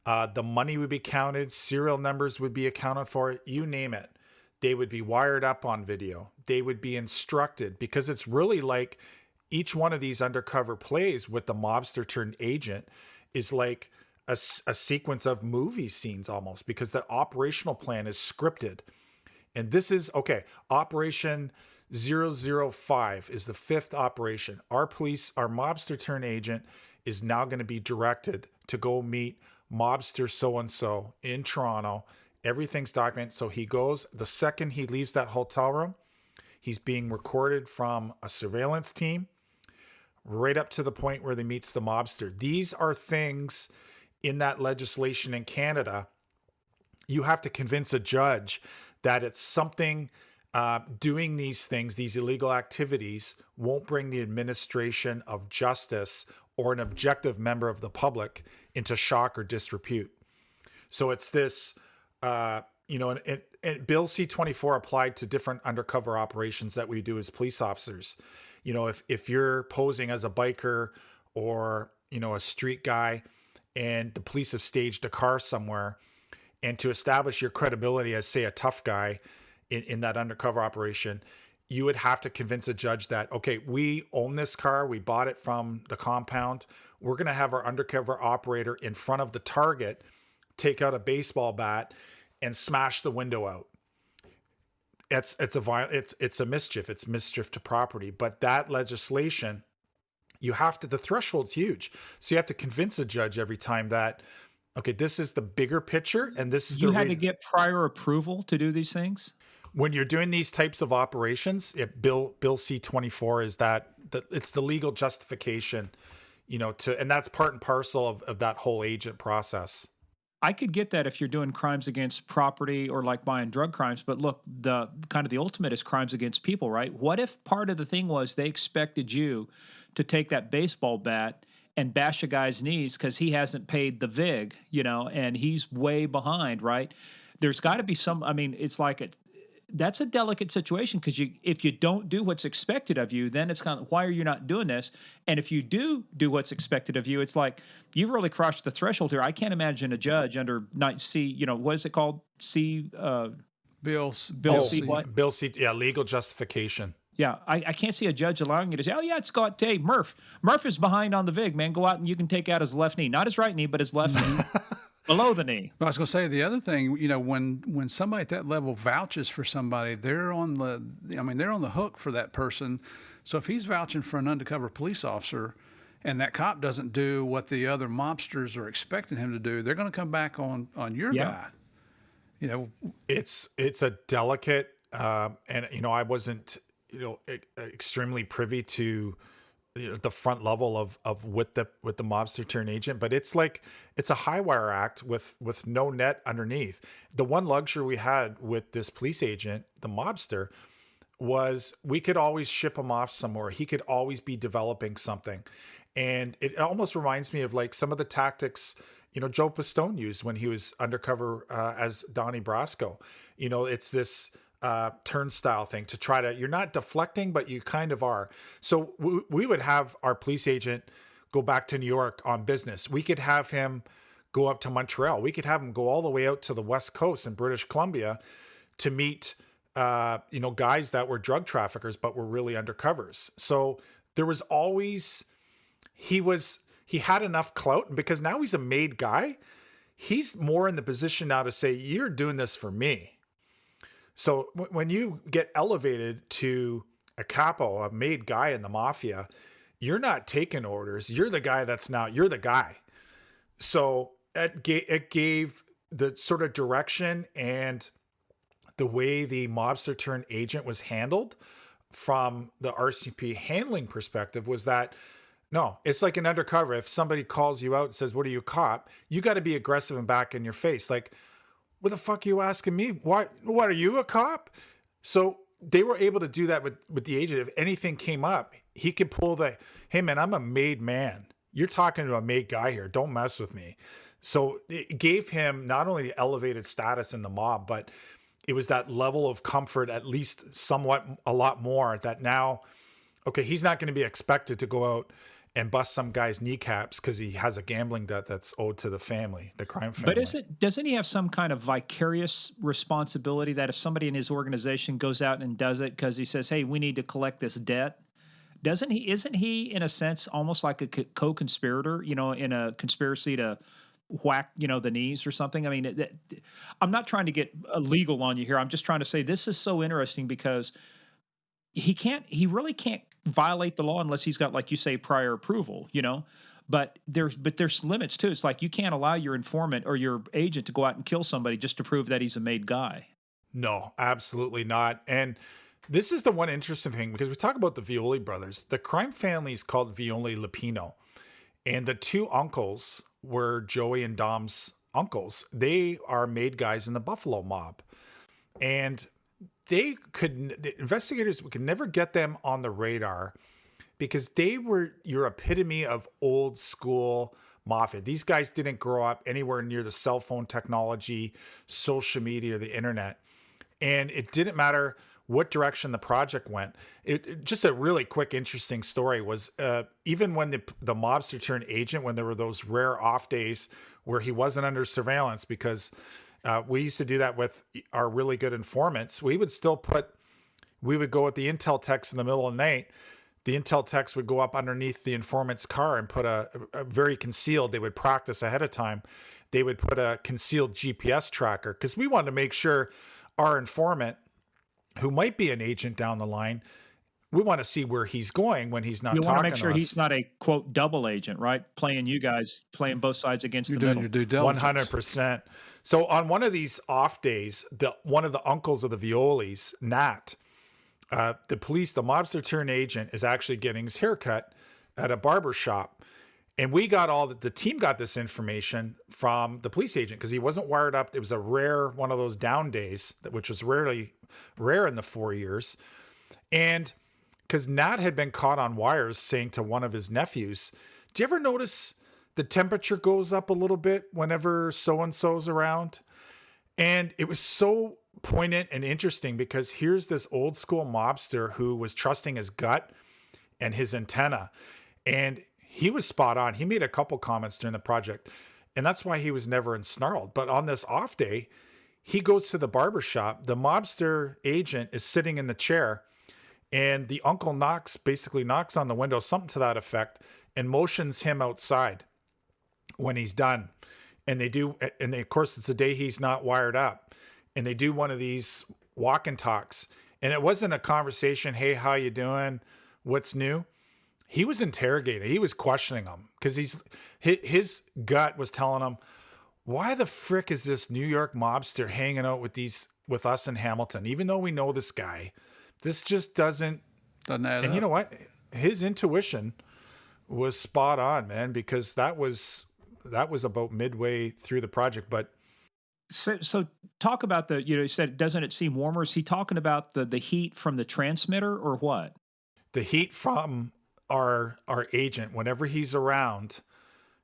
The money would be counted. Serial numbers would be accounted for. You name it. They would be wired up on video. They would be instructed, because it's really like each one of these undercover plays with the mobster turned agent is like a sequence of movie scenes almost, because the operational plan is scripted. And this is, okay, Operation 005 is the fifth operation. Our mobster turned agent is now going to be directed to go meet mobster so-and-so in Toronto. Everything's documented. So he goes, the second he leaves that hotel room, he's being recorded from a surveillance team right up to the point where he meets the mobster. These are things in that legislation in Canada. You have to convince a judge that it's something, doing these things, these illegal activities, won't bring the administration of justice or an objective member of the public into shock or disrepute. So it's this, and Bill C-24 applied to different undercover operations that we do as police officers. If you're posing as a biker or, a street guy, and the police have staged a car somewhere, and to establish your credibility as, say, a tough guy in that undercover operation, you would have to convince a judge that, okay, we own this car. We bought it from the compound. We're going to have our undercover operator in front of the target, take out a baseball bat and smash the window out. It's a mischief. It's mischief to property. But that legislation, the threshold's huge. So you have to convince a judge every time that, okay, this is the bigger picture, and this is you had to get prior approval to do these things. When you're doing these types of operations, Bill C-24 is it's the legal justification, and that's part and parcel of that whole agent process. I could get that if you're doing crimes against property or like buying drug crimes, but look, the ultimate is crimes against people, right? What if part of the thing was they expected you to take that baseball bat and bash a guy's knees because he hasn't paid the VIG, and he's way behind, right? there's got to be some. I mean, it's like that's a delicate situation because if you don't do what's expected of you, then it's kind of why are you not doing this? And if you do what's expected of you, it's like you've really crossed the threshold here. I can't imagine a judge under C, what is it called? Bill Bill Oh, C. C. What? Bill C. Yeah, legal justification. Yeah, I can't see a judge allowing you to say, "Oh yeah, it's got hey Murph is behind on the vig, man. Go out and you can take out his left knee, not his right knee, but his left knee below the knee." I was going to say the other thing, when somebody at that level vouches for somebody, they're on the hook for that person. So if he's vouching for an undercover police officer, and that cop doesn't do what the other mobsters are expecting him to do, they're going to come back on your Yeah. guy. It's a delicate, and I wasn't extremely privy to the front level of what the mobster turned agent, but it's like it's a high wire act with no net underneath. The one luxury we had with this police agent, the mobster, was we could always ship him off somewhere. He could always be developing something, and it almost reminds me of like some of the tactics Joe Pistone used when he was undercover as Donnie Brasco. It's this turnstile thing to try to, you're not deflecting, but you kind of are. So we would have our police agent go back to New York on business. We could have him go up to Montreal. We could have him go all the way out to the West Coast in British Columbia to meet, guys that were drug traffickers, but were really undercovers. So there was always, he had enough clout, and because now he's a made guy, he's more in the position now to say, you're doing this for me. So when you get elevated to a capo, a made guy in the mafia, you're not taking orders. You're the guy you're the guy. So it gave the sort of direction and the way the mobster turned agent was handled from the RCP handling perspective was that, no, it's like an undercover. If somebody calls you out and says, "What are you, a cop?" You got to be aggressive and back in your face. Like, what the fuck are you asking me? What are you, a cop? So they were able to do that with the agent. If anything came up, he could pull hey man, I'm a made man. You're talking to a made guy here. Don't mess with me. So it gave him not only the elevated status in the mob, but it was that level of comfort, at least somewhat, a lot more, that now, okay, he's not going to be expected to go out and bust some guy's kneecaps because he has a gambling debt that's owed to the family, the crime family. But doesn't he have some kind of vicarious responsibility that if somebody in his organization goes out and does it because he says, "Hey, we need to collect this debt"? Isn't he in a sense almost like a co-conspirator, in a conspiracy to whack, the knees or something? I mean, I'm not trying to get legal on you here. I'm just trying to say this is so interesting because he really can't violate the law unless he's got, like you say, prior approval, but there's limits too. It's like you can't allow your informant or your agent to go out and kill somebody just to prove that he's a made guy. No, absolutely not. And this is the one interesting thing, because we talk about the Violi brothers. The crime family is called Violi Lupino, and the two uncles were Joey and Dom's uncles. They are made guys in the Buffalo mob, and the investigators could never get them on the radar because they were your epitome of old school mafia. These guys didn't grow up anywhere near the cell phone technology, social media, or the internet. And it didn't matter what direction the project went. Just a really quick, interesting story was even when the mobster turned agent, when there were those rare off days where he wasn't under surveillance, because we used to do that with our really good informants. We would go with the intel techs in the middle of the night. The intel techs would go up underneath the informant's car and put a very concealed, they would practice ahead of time. They would put a concealed GPS tracker, because we wanted to make sure our informant, who might be an agent down the line, we want to see where he's going when he's not talking to us. You want to make sure he's not a, quote, double agent, right? Playing both sides against You're the doing middle. your due diligence. 100%. So on one of these off days, one of the uncles of the Violis, Nat, the mobster turned agent, is actually getting his haircut at a barber shop. And the team got this information from the police agent because he wasn't wired up. It was one of those down days, which was rare in the 4 years. And because Nat had been caught on wires saying to one of his nephews, "Do you ever notice the temperature goes up a little bit whenever so-and-so's around?" And it was so poignant and interesting because here's this old school mobster who was trusting his gut and his antenna. And he was spot on. He made a couple comments during the project, and that's why he was never ensnarled. But on this off day, he goes to the barber shop. The mobster agent is sitting in the chair, and the uncle basically knocks on the window, something to that effect, and motions him outside when he's done. And of course, it's the day he's not wired up. And they do one of these walk and talks. And it wasn't a conversation, hey, how you doing? What's new? He was interrogating. He was questioning him because his gut was telling him, why the frick is this New York mobster hanging out with us in Hamilton? Even though we know this guy, this just doesn't add and up. You know what? His intuition was spot on, man, because that was about midway through the project. But So talk about you said, doesn't it seem warmer? Is he talking about the heat from the transmitter or what? the heat from our agent, whenever he's around,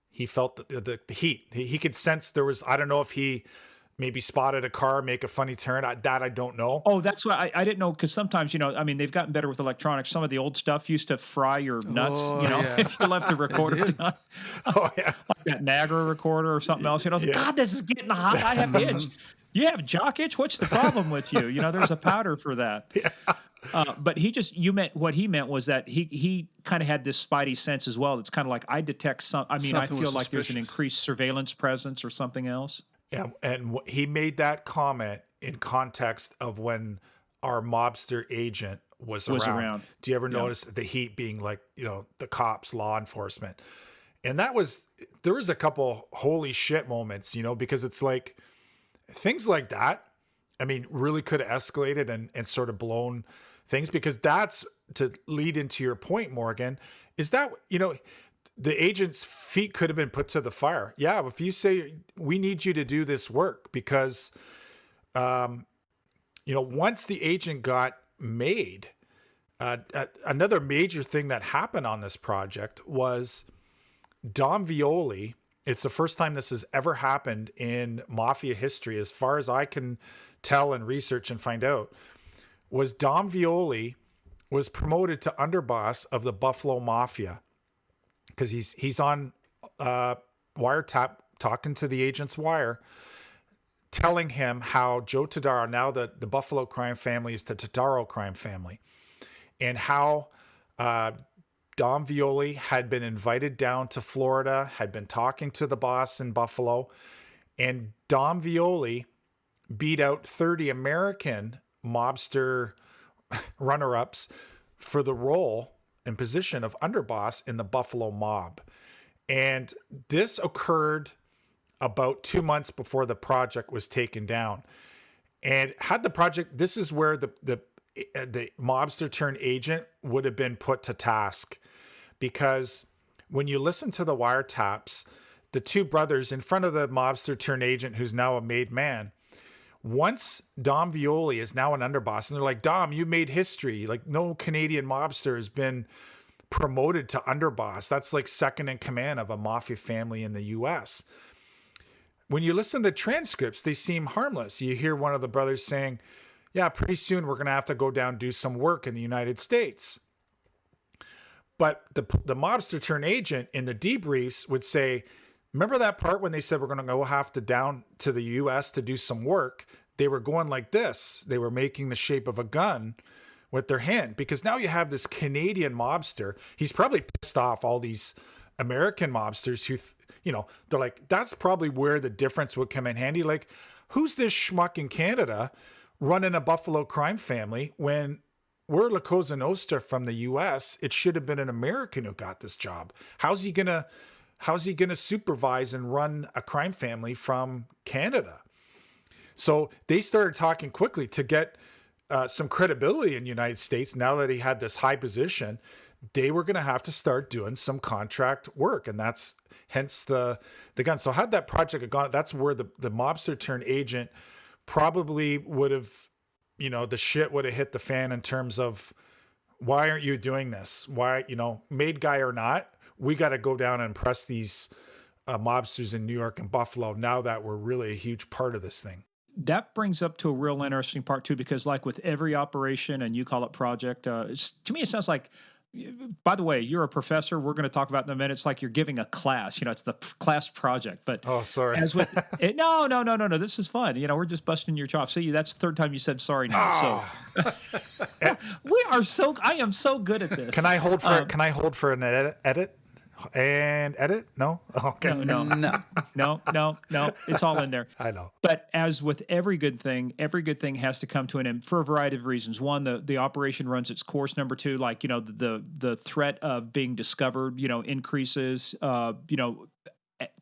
he felt the heat. He could sense there was, I don't know if he maybe spotted a car make a funny turn. I don't know. Oh, that's why I didn't know, because sometimes, I mean, they've gotten better with electronics. Some of the old stuff used to fry your nuts, Oh, yeah. if you left the recorder down. Oh yeah. Like that Niagara recorder or something else. Yeah. God, this is getting hot. I have itch. You have jock itch? What's the problem with you? There's a powder for that. Yeah. But what he meant was that he kind of had this spidey sense as well. It's kind of like, I detect I Something feel was like there's an suspicious. increased surveillance presence or something else. Yeah, and he made that comment in context of when our mobster agent was around. Do you ever Yeah. notice the heat being like, the cops, law enforcement? And there was a couple holy shit moments, because it's like things like that, I mean, really could have escalated and sort of blown things, because that's to lead into your point, Morgan, is that, the agent's feet could have been put to the fire. Yeah, if you say, we need you to do this work because, once the agent got made, another major thing that happened on this project was Dom Violi. It's the first time this has ever happened in mafia history, as far as I can tell and research and find out, was Dom Violi was promoted to underboss of the Buffalo Mafia. Because he's on wiretap talking to the agent's wire, telling him how Joe Todaro, now the Buffalo crime family is the Todaro crime family, and how Dom Violi had been invited down to Florida, had been talking to the boss in Buffalo, and Dom Violi beat out 30 American mobster runner-ups for the role and position of underboss in the Buffalo mob. And this occurred about 2 months before the project was taken down. And had the project, this is where the mobster turned agent would have been put to task, because when you listen to the wiretaps, the two brothers in front of the mobster turned agent, who's now a made man, once Dom Violi is now an underboss, and they're like, Dom, you made history. Like, no Canadian mobster has been promoted to underboss. That's like second in command of a mafia family in the US. When you listen to the transcripts, they seem harmless. You hear one of the brothers saying, yeah, pretty soon we're going to have to go down and do some work in the United States. But the mobster turned agent in the debriefs would say, remember that part when they said we're going to go have to down to the US to do some work? They were going like this. They were making the shape of a gun with their hand, because now you have this Canadian mobster. He's probably pissed off all these American mobsters who, they're like, that's probably where the difference would come in handy. Like, who's this schmuck in Canada running a Buffalo crime family when we're La Cosa Nostra from the US? It should have been an American who got this job. How's he gonna supervise and run a crime family from Canada? So they started talking quickly to get some credibility in the United States. Now that he had this high position, they were going to have to start doing some contract work, and that's hence the gun. So had that project gone, that's where the mobster turned agent probably would have, the shit would have hit the fan in terms of, why aren't you doing this? Why, made guy or not, we got to go down and impress these mobsters in New York and Buffalo now that we're really a huge part of this thing. that brings up to a real interesting part too, because like with every operation, and you call it project, to me it sounds like. By the way, you're a professor. We're going to talk about in a minute. It's like you're giving a class. It's the class project. But Oh, sorry. as with it, no, no, no, no, no. This is fun. We're just busting your chops. See, that's the third time you said sorry now. So Oh. we are so. I am so good at this. Can I hold for an edit? And edit? No? Okay. No, no, no, no, no. It's all in there. I know. But as with every good thing has to come to an end for a variety of reasons. One, the operation runs its course. Number two, like the threat of being discovered, increases.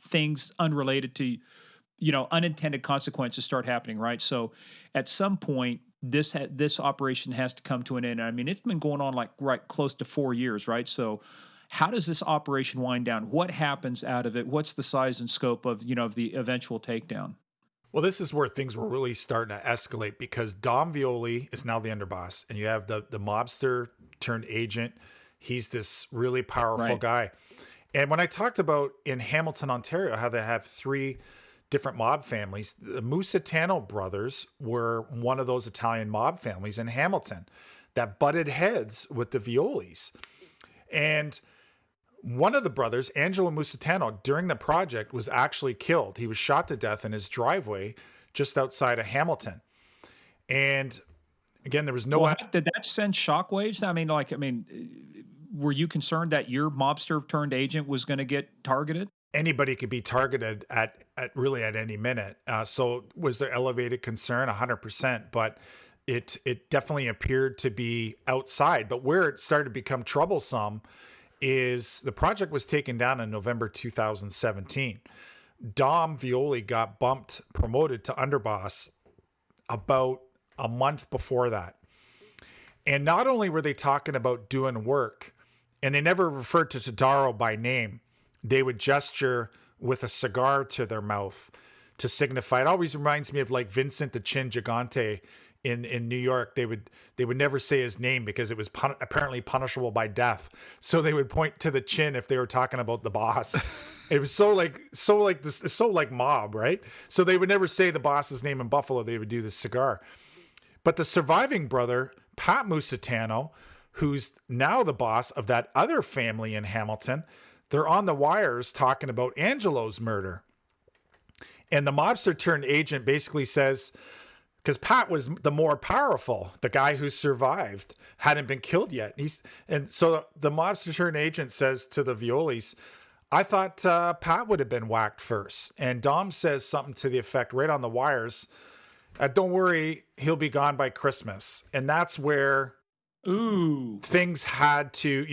Things unrelated to unintended consequences start happening, right? So at some point this operation has to come to an end. I mean, it's been going on like right close to 4 years, right? So how does this operation wind down? What happens out of it? What's the size and scope of of the eventual takedown? Well, this is where things were really starting to escalate because Dom Violi is now the underboss, and you have the mobster turned agent. He's this really powerful guy. And when I talked about in Hamilton, Ontario, how they have 3 different mob families, the Musitano brothers were one of those Italian mob families in Hamilton that butted heads with the Violis. And one of the brothers, Angelo Musitano, during the project was actually killed. He was shot to death in his driveway just outside of Hamilton. And again, there was no... Well, did that send shockwaves? Were you concerned that your mobster turned agent was going to get targeted? Anybody could be targeted at really at any minute. So was there elevated concern? 100%. But it definitely appeared to be outside. But where it started to become troublesome is the project was taken down in November 2017. Dom Violi got promoted to underboss about a month before that. And not only were they talking about doing work, and they never referred to Tadaro by name, they would gesture with a cigar to their mouth to signify. It always reminds me of like Vincent the Chin Gigante in New York. They would never say his name because it was apparently punishable by death. So they would point to the chin if they were talking about the boss. It was so like mob, right? So they would never say the boss's name in Buffalo. They would do the cigar. But the surviving brother, Pat Musitano, who's now the boss of that other family in Hamilton, they're on the wires talking about Angelo's murder. And the mobster turned agent basically says, because Pat was the more powerful, the guy who survived hadn't been killed yet. And so the mobster turned agent says to the Violis, I thought Pat would have been whacked first. And Dom says something to the effect right on the wires, don't worry, he'll be gone by Christmas. And that's where things had to,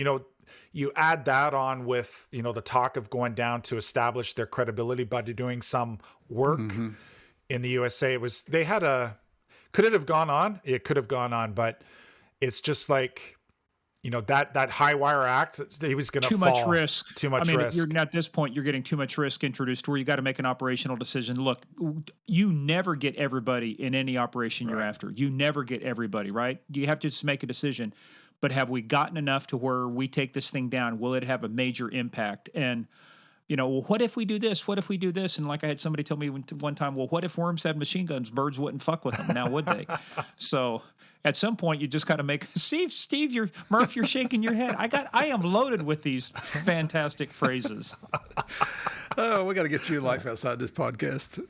you add that on with, the talk of going down to establish their credibility by doing some work in the USA. Could it have gone on? It could have gone on, but it's just like, that high wire act, he was going to fall. Much risk. Too much risk. You're at this point, you're getting too much risk introduced where you got to make an operational decision. Look, you never get everybody in any operation you're after. You never get everybody, right? You have to just make a decision. But have we gotten enough to where we take this thing down? Will it have a major impact? And, well, what if we do this? What if we do this? And like I had somebody tell me one time, well, what if worms had machine guns? Birds wouldn't fuck with them. Now, would they? So at some point, you just got to make Steve, you're shaking your head. I am loaded with these fantastic phrases. Oh, we got to get you life outside this podcast.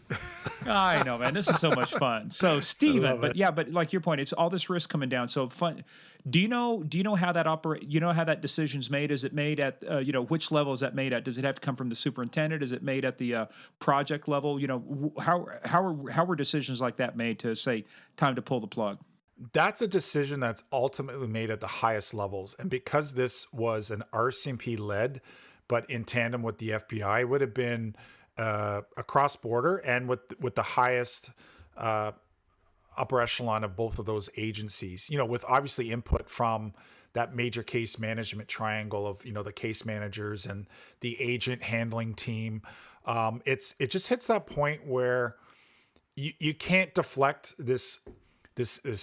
I know, man. This is so much fun. So, Steven, but like your point, it's all this risk coming down. So fun. Do you know how that how that decision's made? Is it made at, which level is that made at? Does it have to come from the superintendent? Is it made at the project level? How were decisions like that made to say, time to pull the plug? That's a decision that's ultimately made at the highest levels. And because this was an RCMP led, but in tandem with the FBI, would have been across border and with the highest upper echelon of both of those agencies, with obviously input from that major case management triangle of, the case managers and the agent handling team. It just hits that point where you can't deflect this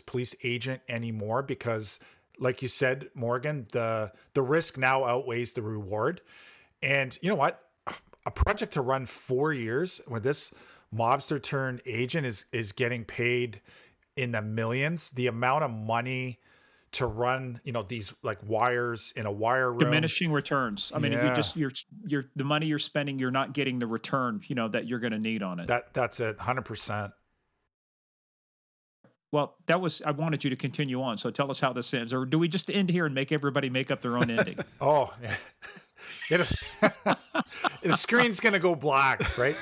police agent anymore because, like you said, Morgan, the risk now outweighs the reward. And you know what? A project to run 4 years with this mobster turned agent is getting paid in the millions. The amount of money to run, these like wires in a wire room. Diminishing returns. I mean, Yeah, you're the money you're spending, you're not getting the return, that you're going to need on it. that's it, 100%. Well, I wanted you to continue on. So tell us how this ends. Or do we just end here and make everybody make up their own ending? Oh, yeah. The screen's gonna go black, right?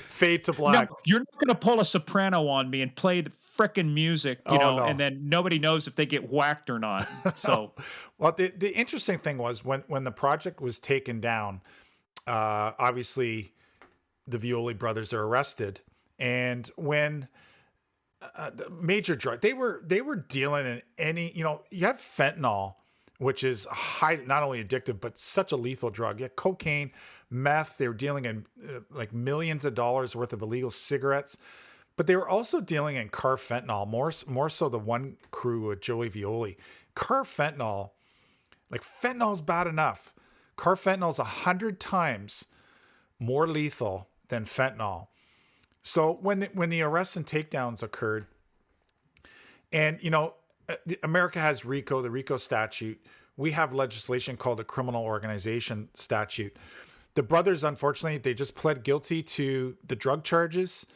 Fade to No, black. you're not going to pull a soprano on me and play the frickin' music, Oh and no. then nobody knows if they get whacked or not. So, Well, the interesting thing was when the project was taken down, obviously the Violi brothers are arrested, and when the major drug they were dealing in any, you have fentanyl, which is high, not only addictive but such a lethal drug. Yeah, cocaine, meth. They were dealing in like millions of dollars worth of illegal cigarettes, but they were also dealing in carfentanil. More so the one crew with Joey Violi. Carfentanil, like fentanyl's bad enough. Carfentanil's 100 times more lethal than fentanyl. So when the arrests and takedowns occurred, and America has RICO, the RICO statute. We have legislation called the Criminal Organization Statute. The brothers, unfortunately, they just pled guilty to the drug charges,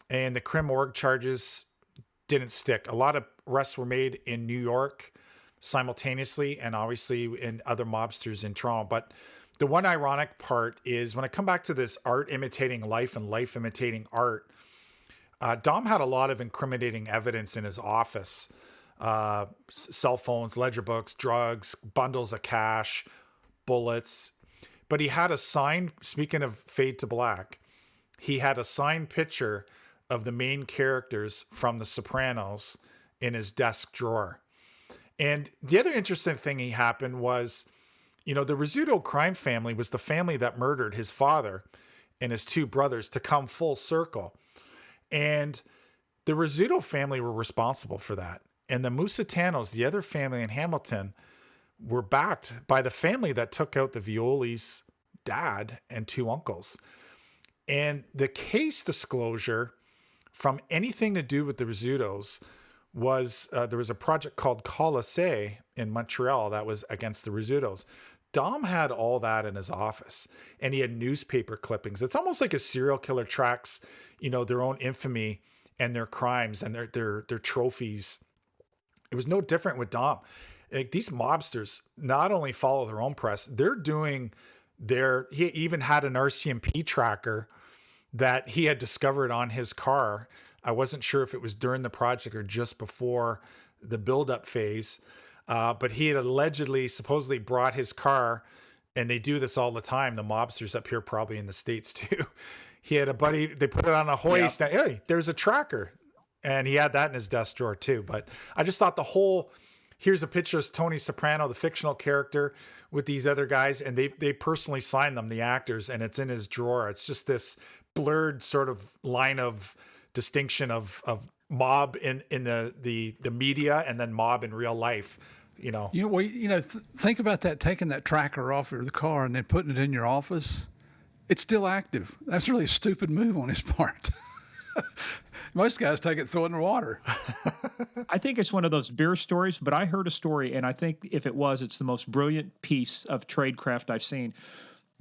and the crim org charges didn't stick. A lot of arrests were made in New York simultaneously, and obviously in other mobsters in Toronto. But the one ironic part is when I come back to this art imitating life and life imitating art, Dom had a lot of incriminating evidence in his office. Cell phones, ledger books, drugs, bundles of cash, bullets. But he had a signed, speaking of Fade to Black, he had a signed picture of the main characters from The Sopranos in his desk drawer. And the other interesting thing he happened was, the Rizzuto crime family was the family that murdered his father and his two brothers, to come full circle. And the Rizzuto family were responsible for that. And the Musitanos, the other family in Hamilton, were backed by the family that took out the Violi's dad and two uncles. And the case disclosure from anything to do with the Rizzutos was there was a project called Colisée in Montreal that was against the Rizzutos. Dom had all that in his office, and he had newspaper clippings. It's almost like a serial killer tracks, their own infamy and their crimes and their trophies. It was no different with Dom. Like, these mobsters not only follow their own press, they're doing he even had an RCMP tracker that he had discovered on his car. I wasn't sure if it was during the project or just before the buildup phase. But he had supposedly brought his car, and they do this all the time. The mobsters up here, probably in the States too. He had a buddy, they put it on a hoist. Yep. Hey, there's a tracker. And he had that in his desk drawer too. But I just thought here's a picture of Tony Soprano, the fictional character, with these other guys. And they personally signed them, the actors, and it's in his drawer. It's just this blurred sort of line of distinction of mob in the media and then mob in real life. Think about that, taking that tracker off of the car and then putting it in your office. It's still active. That's really a stupid move on his part. Most guys take it, throw it in the water. I think it's one of those beer stories, but I heard a story, and I think if it was, it's the most brilliant piece of tradecraft I've seen.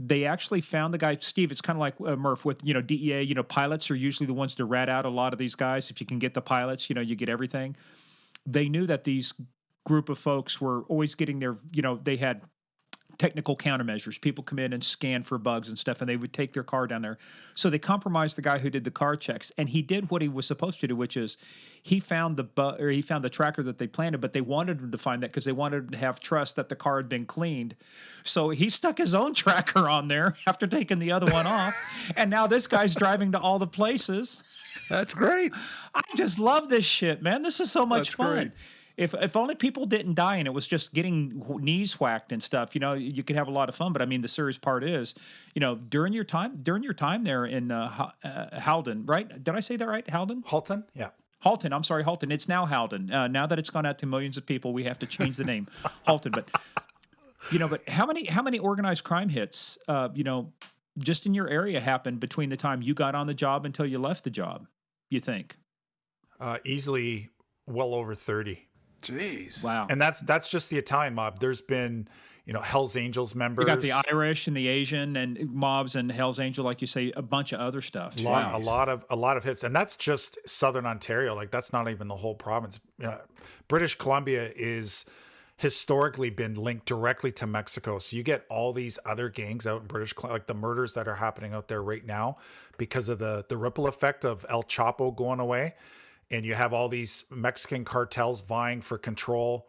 They actually found the guy, Steve. It's kind of like Murph with, DEA. Pilots are usually the ones to rat out a lot of these guys. If you can get the pilots, you get everything. They knew that these group of folks were always getting their, they had technical countermeasures. People come in and scan for bugs and stuff, and they would take their car down there. So they compromised the guy who did the car checks, and he did what he was supposed to do, which is he found the tracker that they planted, but they wanted him to find that because they wanted him to have trust that the car had been cleaned. So he stuck his own tracker on there after taking the other one off, and now this guy's driving to all the places. That's great. I just love this shit, man. This is so much fun. Great. If only people didn't die and it was just getting knees whacked and stuff, you could have a lot of fun. But I mean, the serious part is, during your time there in Halden, right? Did I say that right? Halden? Halton? Yeah. Halton. I'm sorry, Halton. It's now Halden. Now that it's gone out to millions of people, we have to change the name, Halton. But, but how many organized crime hits, just in your area happened between the time you got on the job until you left the job, you think? Easily well over 30. Jeez. Wow. And that's just the Italian mob. There's been, Hell's Angels You got the members, Irish and the Asian and mobs and Hell's Angel, like you say, a bunch of other stuff. a lot of hits, and that's just Southern Ontario. Like that's not even the whole province. British Columbia is historically been linked directly to Mexico. So you get all these other gangs out in British Columbia, like the murders that are happening out there right now because of the ripple effect of El Chapo going away. And you have all these Mexican cartels vying for control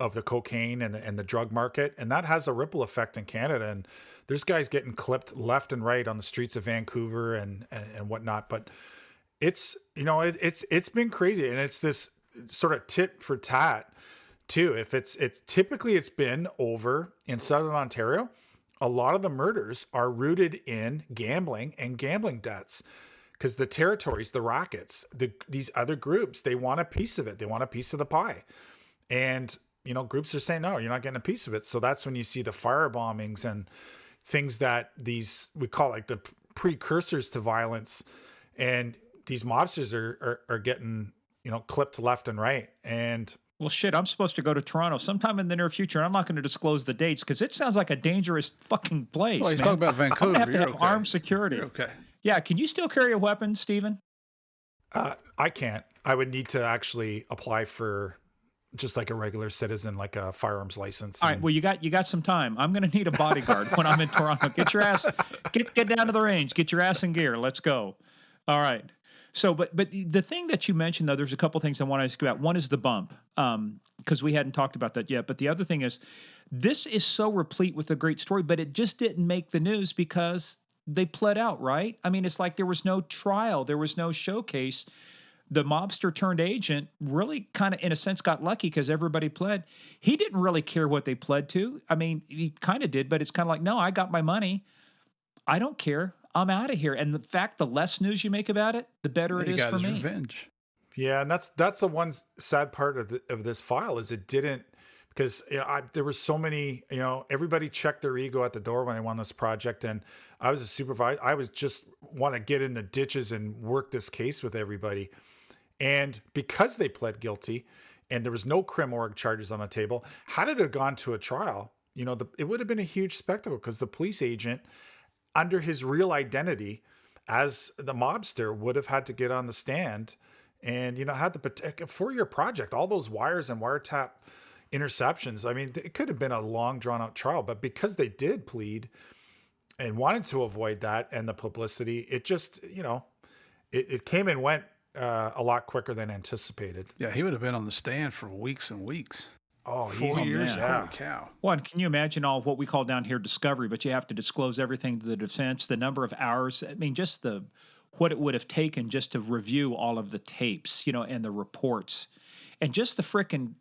of the cocaine and the drug market. And that has a ripple effect in Canada. And there's guys getting clipped left and right on the streets of Vancouver and whatnot. But it's, it's been crazy. And it's this sort of tit for tat too. If it's typically it's been over in Southern Ontario, a lot of the murders are rooted in gambling and gambling debts. Because the territories, the rackets, these other groups, they want a piece of it. They want a piece of the pie. And, groups are saying, no, you're not getting a piece of it. So that's when you see the fire bombings and things that we call like the precursors to violence. And these mobsters are getting, clipped left and right. And well, shit, I'm supposed to go to Toronto sometime in the near future. I'm not going to disclose the dates because it sounds like a dangerous fucking place. Well, he's man. talking about Vancouver. I'm going to have to have okay. armed security. You're okay. Yeah, can you still carry a weapon, Stephen? I can't. I would need to actually apply for just like a regular citizen, like a firearms license. All right. Well, you got some time. I'm going to need a bodyguard when I'm in Toronto. Get your ass, get down to the range. Get your ass in gear. Let's go. All right. So, but the thing that you mentioned though, there's a couple things I want to ask you about. One is the bump, because we hadn't talked about that yet. But the other thing is, this is so replete with a great story, but it just didn't make the news because they pled out, right? I mean, it's like there was no trial, there was no showcase. The mobster turned agent really kind of, in a sense, got lucky because everybody pled. He didn't really care what they pled to. I mean, he kind of did, but it's kind of like, no, I got my money. I don't care. I'm out of here. And the fact, the less news you make about it, the better it He is got for his me. revenge. Yeah, and that's the one sad part of this file is it didn't, because there were so many, everybody checked their ego at the door when they won this project, and I was a supervisor. I was just want to get in the ditches and work this case with everybody, and because they pled guilty, and there was no crim org charges on the table, had it have gone to a trial, it would have been a huge spectacle because the police agent, under his real identity as the mobster, would have had to get on the stand and had to protect for your project all those wires and wiretap interceptions. I mean, it could have been a long drawn out trial, but because they did plead and wanted to avoid that and the publicity, it just, it came and went a lot quicker than anticipated. Yeah, he would have been on the stand for weeks and weeks. Oh, 4 years. Yeah. Holy cow. Well, and can you imagine all what we call down here discovery, but you have to disclose everything to the defense, the number of hours. I mean, just what it would have taken just to review all of the tapes, and the reports, and just the frickin'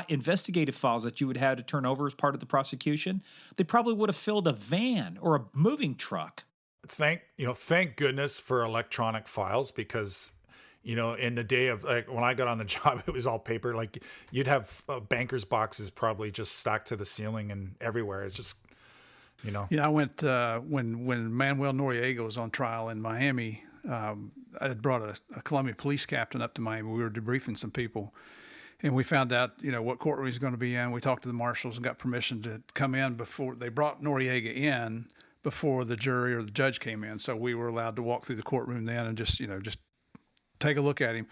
investigative files that you would have to turn over as part of the prosecution. They probably would have filled a van or a moving truck. Thank goodness for electronic files, because in the day of, like, when I got on the job, it was all paper. Like, you'd have bankers boxes probably just stacked to the ceiling and everywhere. It's just, Yeah, I went when Manuel Noriega was on trial in Miami. I had brought a Columbia police captain up to Miami. We were debriefing some people, and we found out what courtroom he's going to be in. We talked to the marshals and got permission to come in before they brought Noriega in, before the jury or the judge came in. So we were allowed to walk through the courtroom then and just take a look at him.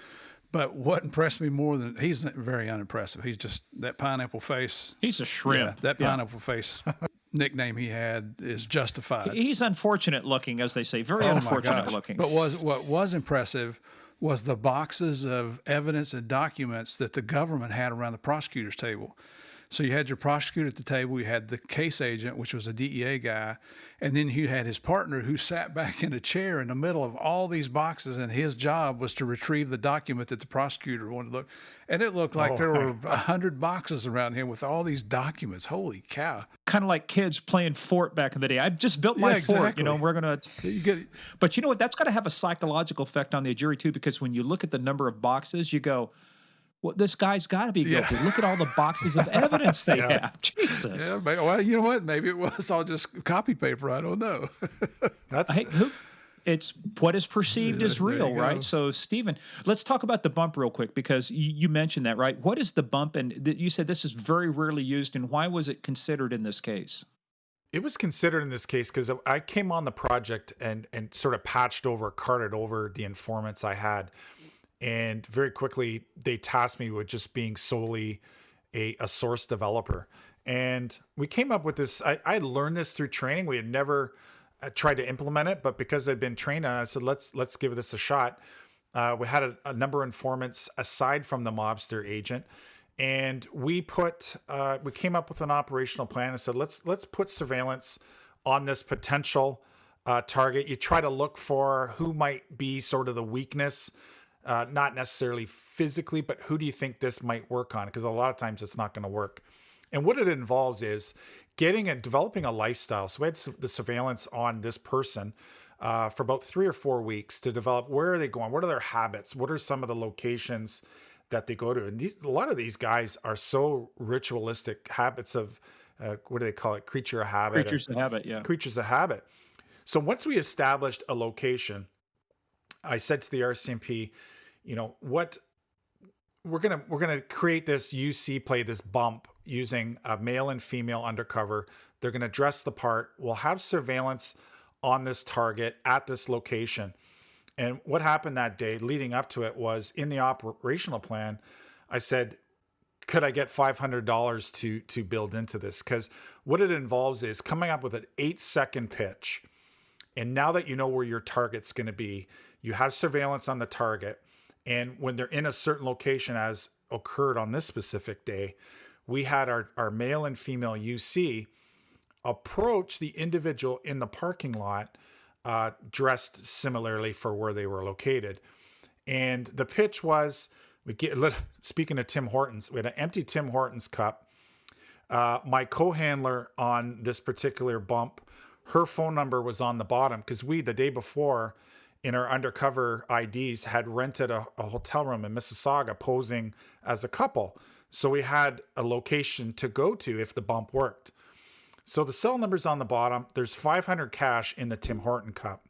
But what impressed me more than, he's very unimpressive. He's just that pineapple face. He's a shrimp. Yeah, that pineapple face nickname he had is justified. He's unfortunate looking, as they say, very unfortunate looking. But what was impressive was the boxes of evidence and documents that the government had around the prosecutor's table. So you had your prosecutor at the table, you had the case agent, which was a DEA guy, and then you had his partner who sat back in a chair in the middle of all these boxes, and his job was to retrieve the document that the prosecutor wanted to look. And it looked like there were 100 boxes around him with all these documents. Holy cow. Kind of like kids playing fort back in the day. I just built my fort, we're going to. But you know what? That's got to have a psychological effect on the jury, too, because when you look at the number of boxes, you go, Well, this guy's got to be Yeah. guilty. Look at all the boxes of evidence they Yeah. have. Jesus. Yeah, well, you know what? Maybe it was all just copy paper. I don't know. That's Hey, who? It's what is perceived as There you real, right? go. So, Stephen, let's talk about the bump real quick because you mentioned that, right? What is the bump? And you said this is very rarely used. And why was it considered in this case? It was considered in this case because I came on the project and sort of carted over the informants I had, and very quickly they tasked me with just being solely a source developer. And we came up with this. I learned this through training. We had never tried to implement it, but because I'd been trained on it, I said let's give this a shot. We had a number of informants aside from the mobster agent, and we came up with an operational plan and said let's put surveillance on this potential target. You try to look for who might be sort of the weakness, not necessarily physically, but who do you think this might work on? Because a lot of times it's not going to work. And what it involves is developing a lifestyle. So we had the surveillance on this person for about 3 or 4 weeks to develop where are they going, what are their habits, what are some of the locations that they go to. And a lot of these guys are so ritualistic habits of what do they call it, creature of habit, Creatures of habit, yeah. creatures of habit. So once we established a location, I said to the RCMP, what we're gonna create this UC play, this bump using a male and female undercover. They're gonna dress the part. We'll have surveillance on this target at this location. And what happened that day leading up to it was in the operational plan, I said, could I get $500 to build into this? Because what it involves is coming up with an 8-second pitch. And now that you know where your target's going to be, you have surveillance on the target. And when they're in a certain location, as occurred on this specific day, we had our male and female UC approach the individual in the parking lot dressed similarly for where they were located. And the pitch was, speaking of Tim Hortons, we had an empty Tim Hortons cup. My co-handler on this particular bump, her phone number was on the bottom because we, the day before, in our undercover IDs, had rented a hotel room in Mississauga posing as a couple. So we had a location to go to if the bump worked. So the cell number's on the bottom. There's 500 cash in the Tim Horton cup.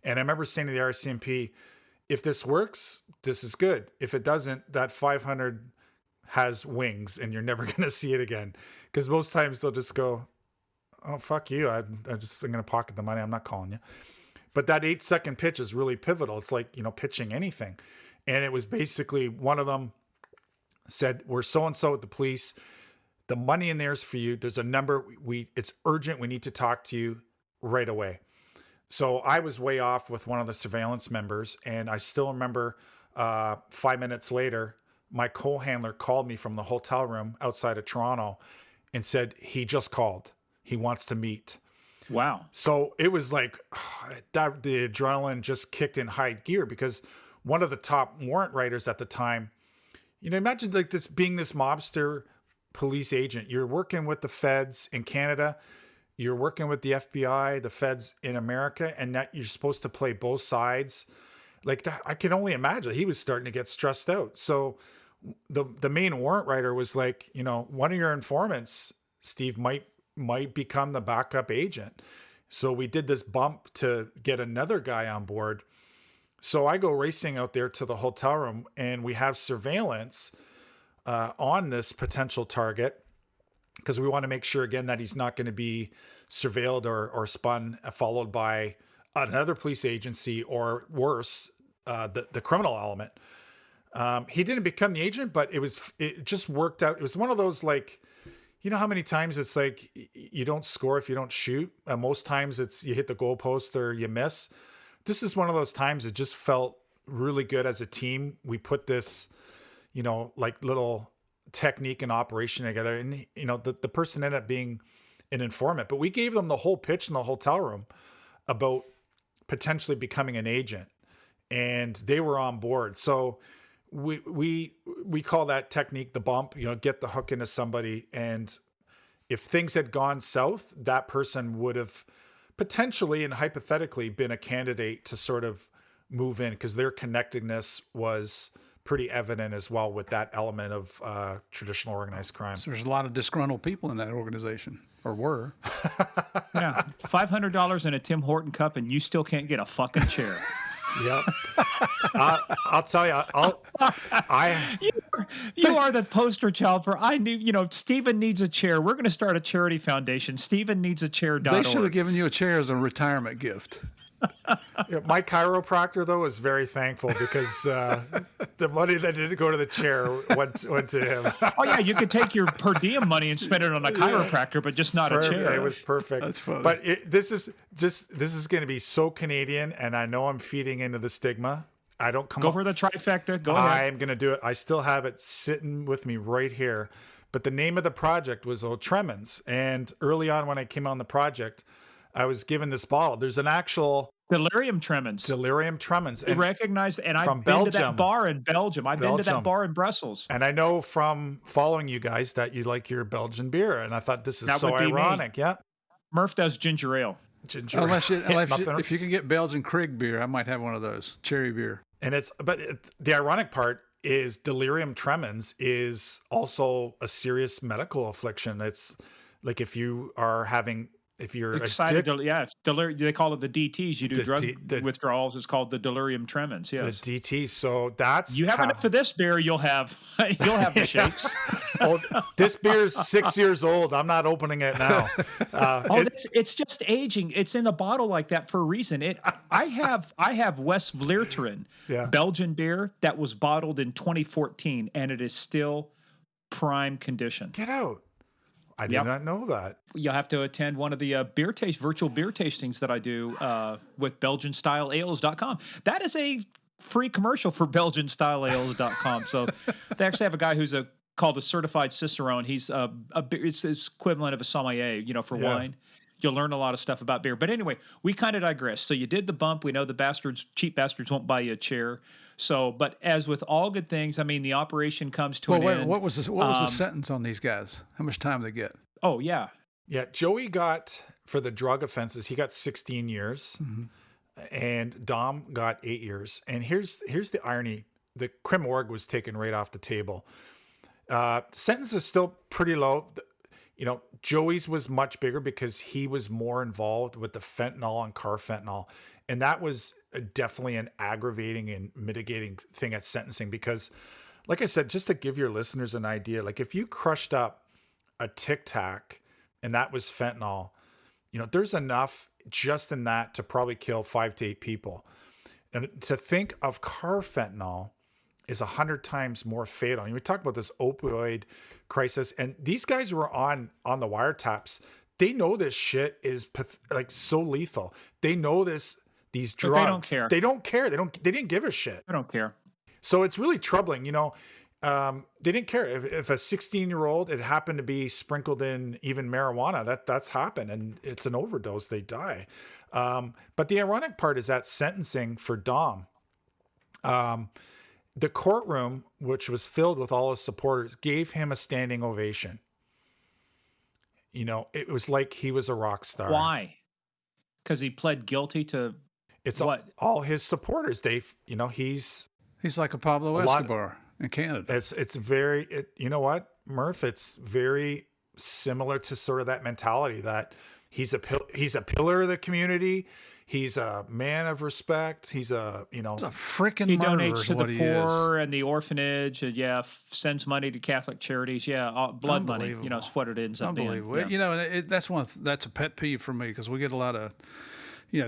And I remember saying to the RCMP, if this works, this is good. If it doesn't, that 500 has wings and you're never going to see it again. Because most times they'll just go, oh, fuck you. I'm going to pocket the money. I'm not calling you. But that 8-second pitch is really pivotal. It's like, pitching anything. And it was basically one of them said, we're so-and-so with the police. The money in there is for you. There's a number. It's urgent. We need to talk to you right away. So I was way off with one of the surveillance members. And I still remember 5 minutes later, my co-handler called me from the hotel room outside of Toronto and said, he just called. He wants to meet. Wow. So it was like that, the adrenaline just kicked in high gear because one of the top warrant writers at the time, imagine like this being this mobster police agent. You're working with the feds in Canada. You're working with the FBI, the feds in America, and that you're supposed to play both sides. Like that, I can only imagine he was starting to get stressed out. So the main warrant writer was like, one of your informants, Steve, might become the backup agent. So we did this bump to get another guy on board. So I go racing out there to the hotel room and we have surveillance on this potential target because we want to make sure again that he's not going to be surveilled or spun, followed by another police agency or worse, the criminal element. He didn't become the agent, but it just worked out. It was one of those, like, how many times it's like you don't score if you don't shoot? Most times it's you hit the goalpost or you miss. This is one of those times it just felt really good as a team. We put this, like little technique and operation together. And, the person ended up being an informant. But we gave them the whole pitch in the hotel room about potentially becoming an agent. And they were on board. So we call that technique the bump, get the hook into somebody. And if things had gone south, that person would have potentially and hypothetically been a candidate to sort of move in because their connectedness was pretty evident as well with that element of traditional organized crime. So there's a lot of disgruntled people in that organization, or were. Yeah, $500 in a Tim Horton cup, and you still can't get a fucking chair. Yep. I'll tell you, You are the poster child for I need, Stephen needs a chair. We're going to start a charity foundation. Stephen needs a chair. They should have given you a chair as a retirement gift. Yeah, my chiropractor though is very thankful because the money that didn't go to the chair went to him. Oh yeah, you could take your per diem money and spend it on a chiropractor, but just not Perfect. a chair. It was perfect. That's funny. But this is going to be so Canadian, and I know I'm feeding into the stigma. I don't come Go up, for the trifecta. Go ahead. I'm going to do it. I still have it sitting with me right here. But the name of the project was Tremens, and early on when I came on the project, I was given this bottle. There's an actual Delirium tremens. Delirium tremens. You recognize, and I've from been to Belgium. that bar in Belgium. I've been to that Belgium. bar in Brussels. And I know from following you guys that you like your Belgian beer, and I thought this is That so would be me. ironic. Yeah, Murph does ginger ale. ginger. If you can get Belgian Krieg beer, I might have one of those cherry beer. And the ironic part is delirium tremens is also a serious medical affliction. It's like if you're Excited, addicted, they call it the DTs. You do The drug the- withdrawals. It's called the delirium tremens. the Yes. DT. So that's You have enough for this beer, you'll have the shakes. Oh, this beer is 6 years old. I'm not opening it now. It's just aging. It's in the bottle like that for a reason. I have West Vleerteren, Yeah. Belgian beer that was bottled in 2014, and it is still prime condition. Get out. I did Yep. not know that. You'll have to attend one of the virtual beer tastings that I do with BelgianStyleAles.com. That is a free commercial for BelgianStyleAles.com. So they actually have a guy who's called a certified Cicerone. He's it's his equivalent of a sommelier, for Yeah. wine. You'll learn a lot of stuff about beer. But anyway, we kind of digress. So you did the bump. We know the cheap bastards won't buy you a chair. So, but as with all good things, I mean, the operation comes to an end. What was the sentence on these guys? How much time they get? Oh, yeah. Yeah, Joey got, for the drug offenses, he got 16 years, and Dom got 8 years. And here's the irony: the crim org was taken right off the table. Sentence is still pretty low. Joey's was much bigger because he was more involved with the fentanyl and carfentanil, and that was definitely an aggravating and mitigating thing at sentencing. Because, like I said, just to give your listeners an idea, like if you crushed up a Tic Tac and that was fentanyl, there's enough just in that to probably kill 5 to 8 people. And to think of carfentanil is 100 times more fatal. And we talk about this opioid crisis, and these guys were on the wiretaps. They know this shit is like so lethal. They know these drugs. But they don't care. They don't care. They didn't give a shit. I don't care. So it's really troubling. They didn't care if a 16-year-old, it happened to be sprinkled in even marijuana. That's happened, and it's an overdose. They die. But the ironic part is that sentencing for Dom, the courtroom, which was filled with all his supporters, gave him a standing ovation. It was like he was a rock star. Why? Because he pled guilty to It's what? all his supporters. He's like a Pablo Escobar in Canada. It's very, you know what, Murph? It's very similar to sort of that mentality that he's a pillar of the community. He's a man of respect. He's It's a freaking He murderer donates is to what the he is. poor and the orphanage. Sends money to Catholic charities. Yeah, blood money. Unbelievable. It's what it ends up being. Unbelievable. Yeah. And that's a pet peeve for me, because we get a lot of,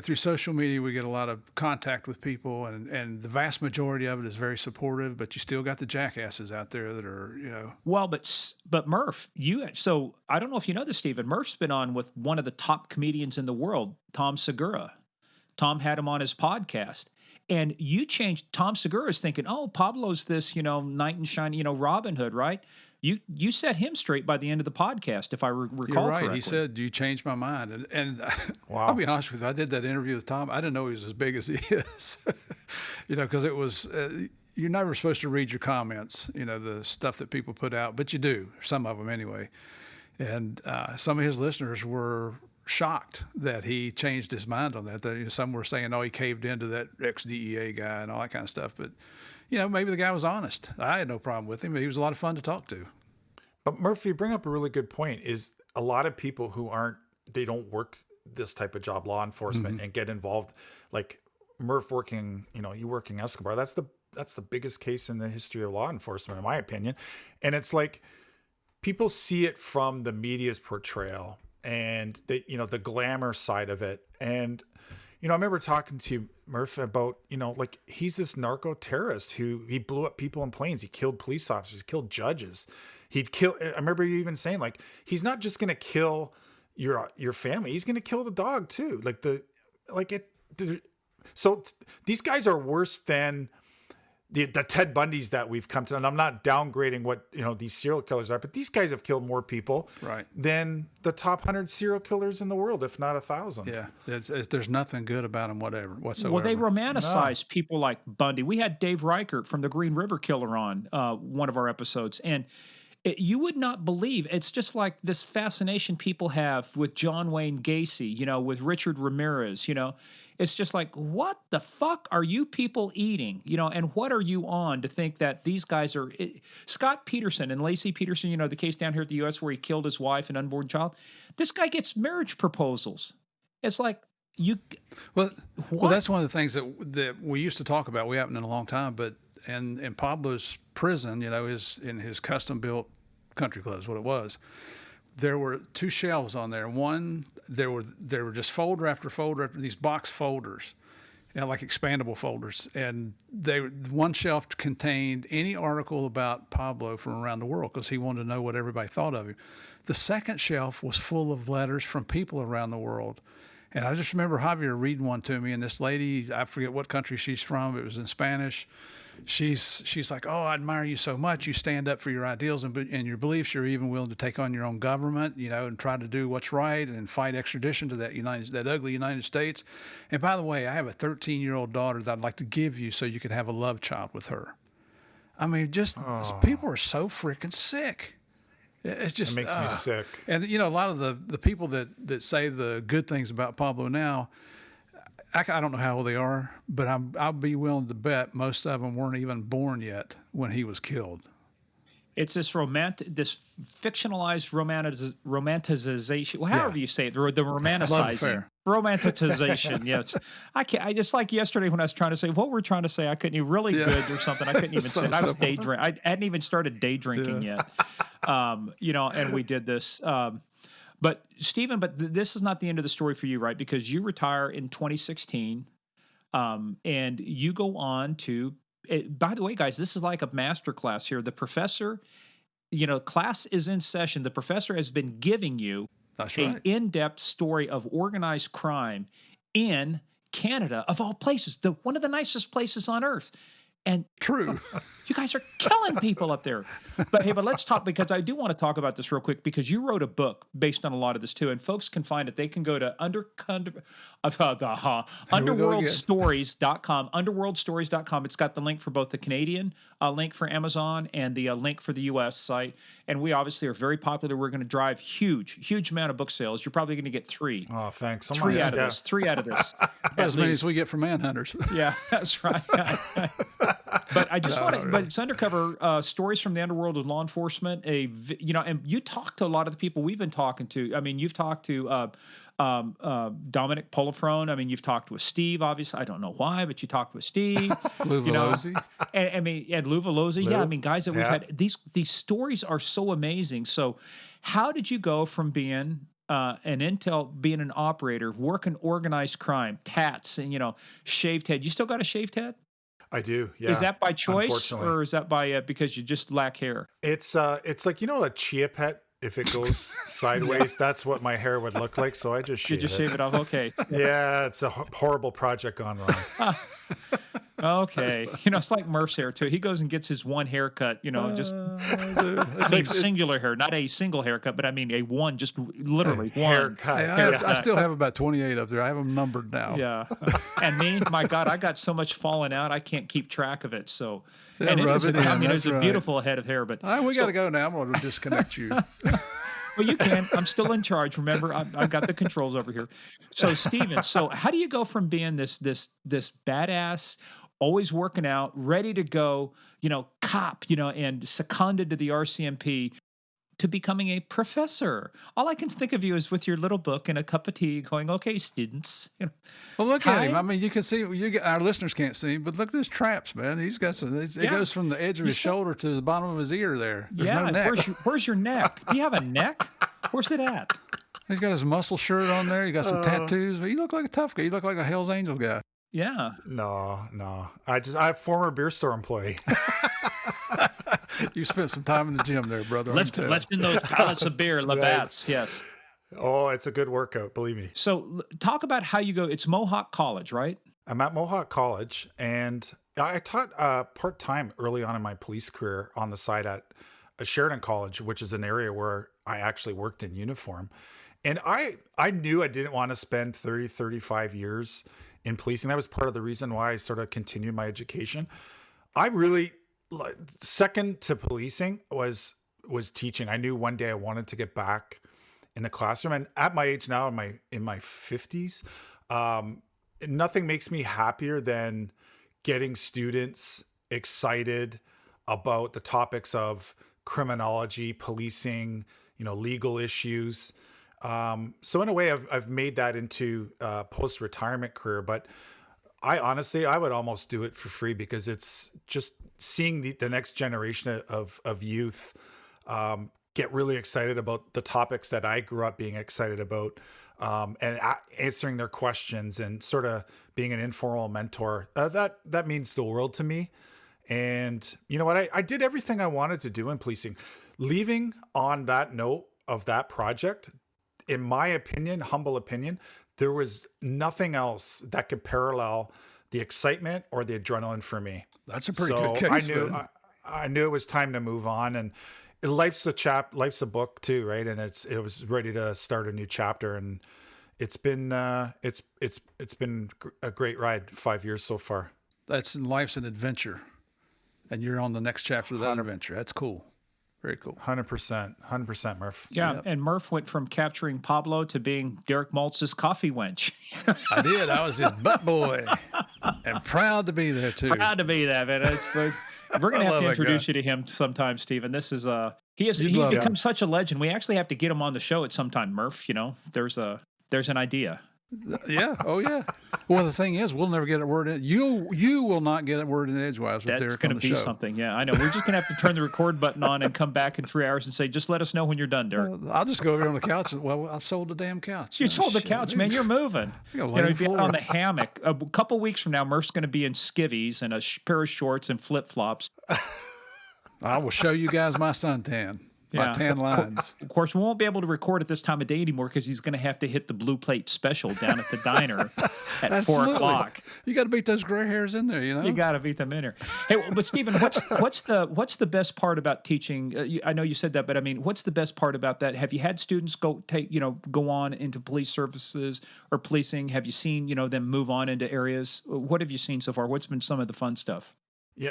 through social media, we get a lot of contact with people, and the vast majority of it is very supportive, but you still got the jackasses out there that are, Well, but Murph, so I don't know if you know this, Stephen. Murph's been on with one of the top comedians in the world, Tom Segura. Tom had him on his podcast, and you changed. Tom Segura is thinking, oh, Pablo's this, knight in shining, Robin Hood, right? You set him straight by the end of the podcast, if I recall You're right. correctly. He said, "You changed my mind," and Wow. I'll be honest with you. I did that interview with Tom. I didn't know he was as big as he is, because it was. You're never supposed to read your comments, the stuff that people put out, but you do, some of them anyway. And some of his listeners were shocked that he changed his mind on that. Some were saying, "Oh, he caved into that ex-DEA guy and all that kind of stuff," but. maybe the guy was honest. I had no problem with him. He was a lot of fun to talk to. But Murphy, you bring up a really good point. Is a lot of people who they don't work this type of job, law enforcement, and get involved, like Murph working, you working Escobar. That's the biggest case in the history of law enforcement, in my opinion. And it's like people see it from the media's portrayal and the glamour side of it. And I remember talking to Murph about, like he's this narco terrorist he blew up people in planes. He killed police officers, killed judges. I remember you even saying, like, he's not just going to kill your family. He's going to kill the dog too. So these guys are worse than the Ted Bundys that we've come to. And I'm not downgrading what, these serial killers are, but these guys have killed more people than the top 100 serial killers in the world, if not 1,000. Yeah. There's nothing good about them, whatsoever. Well, they romanticize people like Bundy. We had Dave Reichert from the Green River Killer on one of our episodes. And you would not believe, it's just like this fascination people have with John Wayne Gacy, with Richard Ramirez, it's just like, what the fuck are you people eating? And what are you on to think that these guys are Scott Peterson and Lacey Peterson, the case down here at the US where he killed his wife and unborn child. This guy gets marriage proposals. It's like well, that's one of the things that we used to talk about. We haven't in a long time, but in Pablo's prison, in his custom built country club is what it was. There were 2 shelves on there. One, there were just folder after folder after these box folders, like expandable folders. And one shelf contained any article about Pablo from around the world because he wanted to know what everybody thought of him. The second shelf was full of letters from people around the world. And I just remember Javier reading one to me, and this lady, I forget what country she's from, it was in Spanish. She's like, oh, I admire you so much. You stand up for your ideals and your beliefs. You're even willing to take on your own government, and try to do what's right and fight extradition to that ugly United States. And by the way, I have a 13-year-old daughter that I'd like to give you so you could have a love child with her. I mean, people are so freaking sick. It's just it makes me sick. And a lot of the people that say the good things about Pablo now, I don't know how old they are, but I'll be willing to bet most of them weren't even born yet when he was killed. It's this fictionalized romanticization. Well, however you say it, the romanticizing, romanticization. Yes, I can't. I just like yesterday when I was trying to say what we're trying to say. I couldn't. You really good or something. I couldn't even say it. I was day drinking. I hadn't even started day drinking yet. And we did this. But Stephen, this is not the end of the story for you, right? Because you retire in 2016, and you go on to. By the way, guys, this is like a master class here. The professor, class is in session. The professor has been giving you an in-depth story of organized crime in Canada, of all places, one of the nicest places on earth. And true, you guys are killing people up there. But let's talk, because I do want to talk about this real quick, because you wrote a book based on a lot of this too, and folks can find it. They can go to underworldstories.com, underworldstories.com. It's got the link for both the Canadian link for Amazon and the link for the US site. And we obviously are very popular. We're going to drive huge amount of book sales. You're probably going to get 3. Oh, thanks. Three out of this. As many as we get from Manhunters. Yeah, that's right. But I just but it's undercover stories from the underworld of law enforcement. And you talk to a lot of the people we've been talking to. I mean, you've talked to Dominic Polifrone. I mean, you've talked with Steve. Obviously, I don't know why, but you talked with Steve. Lou Velozzi. And Lou Velozzi. Yeah, I mean, guys that we've had. These stories are so amazing. So, how did you go from being being an operator, working organized crime, tats, and shaved head? You still got a shaved head? I do. Yeah. Is that by choice, or is that by because you just lack hair? It's like a chia pet. If it goes sideways, that's what my hair would look like. So I just shave it off. Okay. Yeah, it's a horrible project gone wrong. Okay. It's like Murph's hair too. He goes and gets his one haircut, just singular hair, not a single haircut, but I mean a one, just literally one haircut. I still have about 28 up there. I have them numbered now. Yeah. And me, my God, I got so much falling out, I can't keep track of it. So, yeah, it's a beautiful head of hair, but we got to go now. I'm going to disconnect you. Well, you can. I'm still in charge. Remember, I've got the controls over here. So, Stephen, how do you go from being this badass always working out, ready to go, cop, and seconded to the RCMP to becoming a professor. All I can think of you is with your little book and a cup of tea going, okay, students, Well, look at him. I time. mean, you can see our listeners can't see him, but look at his traps, man. He's got some. It Yeah. goes from the edge of You his said, shoulder to the bottom of his ear. There's no yeah. And neck. where's your neck? Do you have a neck? Where's it at? He's got his muscle shirt on there. He got some tattoos. But you look like a tough guy. You look like a Hell's Angel guy. Yeah. No. I'm a former beer store employee. You spent some time in the gym there, brother. Lifting those pallets of beer, Labatt's. Yes. Oh, it's a good workout, believe me. So talk about how you go. It's Mohawk College, right? I'm at Mohawk College, and I taught part-time early on in my police career on the side at Sheridan College, which is an area where I actually worked in uniform. And I knew I didn't want to spend 30, 35 years in policing. That was part of the reason why I sort of continued my education. I really, second to policing was teaching. I knew one day I wanted to get back in the classroom. And at my age now, in my 50s, nothing makes me happier than getting students excited about the topics of criminology, policing, legal issues. So in a way, I've made that into a post-retirement career, but I would almost do it for free because it's just seeing the next generation of youth get really excited about the topics that I grew up being excited about, and answering their questions and sort of being an informal mentor. That means the world to me. And you know what? I did everything I wanted to do in policing. Leaving on that note of that project, in my opinion, humble opinion, there was nothing else that could parallel the excitement or the adrenaline for me. That's a pretty good case. I knew it was time to move on, and life's a book too, right? And it was ready to start a new chapter, and it's been a great ride. 5 years so far. Life's an adventure, and you're on the next chapter of that 100 adventure. That's cool. Very cool. 100%, Murph. Yeah. Yep. And Murph went from capturing Pablo to being Derek Maltz's coffee wench. I did. I was his butt boy, and proud to be there too. Proud to be that, man. We're going to have love to that introduce guy. you to him sometime, Stephen. This is he's love become him. such a legend. We actually have to get him on the show at some time, Murph. There's an idea. Yeah. Oh, yeah. Well, the thing is, we'll never get a word in. You will not get a word in edgewise with That's Derek going on to the be show. something. Yeah, I know. We're just going to have to turn the record button on and come back in 3 hours and say, just let us know when you're done, Derek. I'll just go over here on the couch. Well, I sold the damn couch. You Oh, sold the shit, couch, dude. man. You're moving. You gotta lay the You'd be out floor. on the hammock. A couple weeks from now, Murph's going to be in skivvies and a pair of shorts and flip-flops. I will show you guys my suntan, my Yeah. tan lines. Of course, we won't be able to record at this time of day anymore because he's going to have to hit the blue plate special down at the diner at 4 Absolutely. o'clock. You got to beat those gray hairs in there, you know. You got to beat them in here. Hey, but Stephen, what's the best part about teaching? I know you said that, but I mean, what's the best part about that? Have you had students go on into police services or policing? Have you seen them move on into areas? What have you seen so far? What's been some of the fun stuff? Yeah,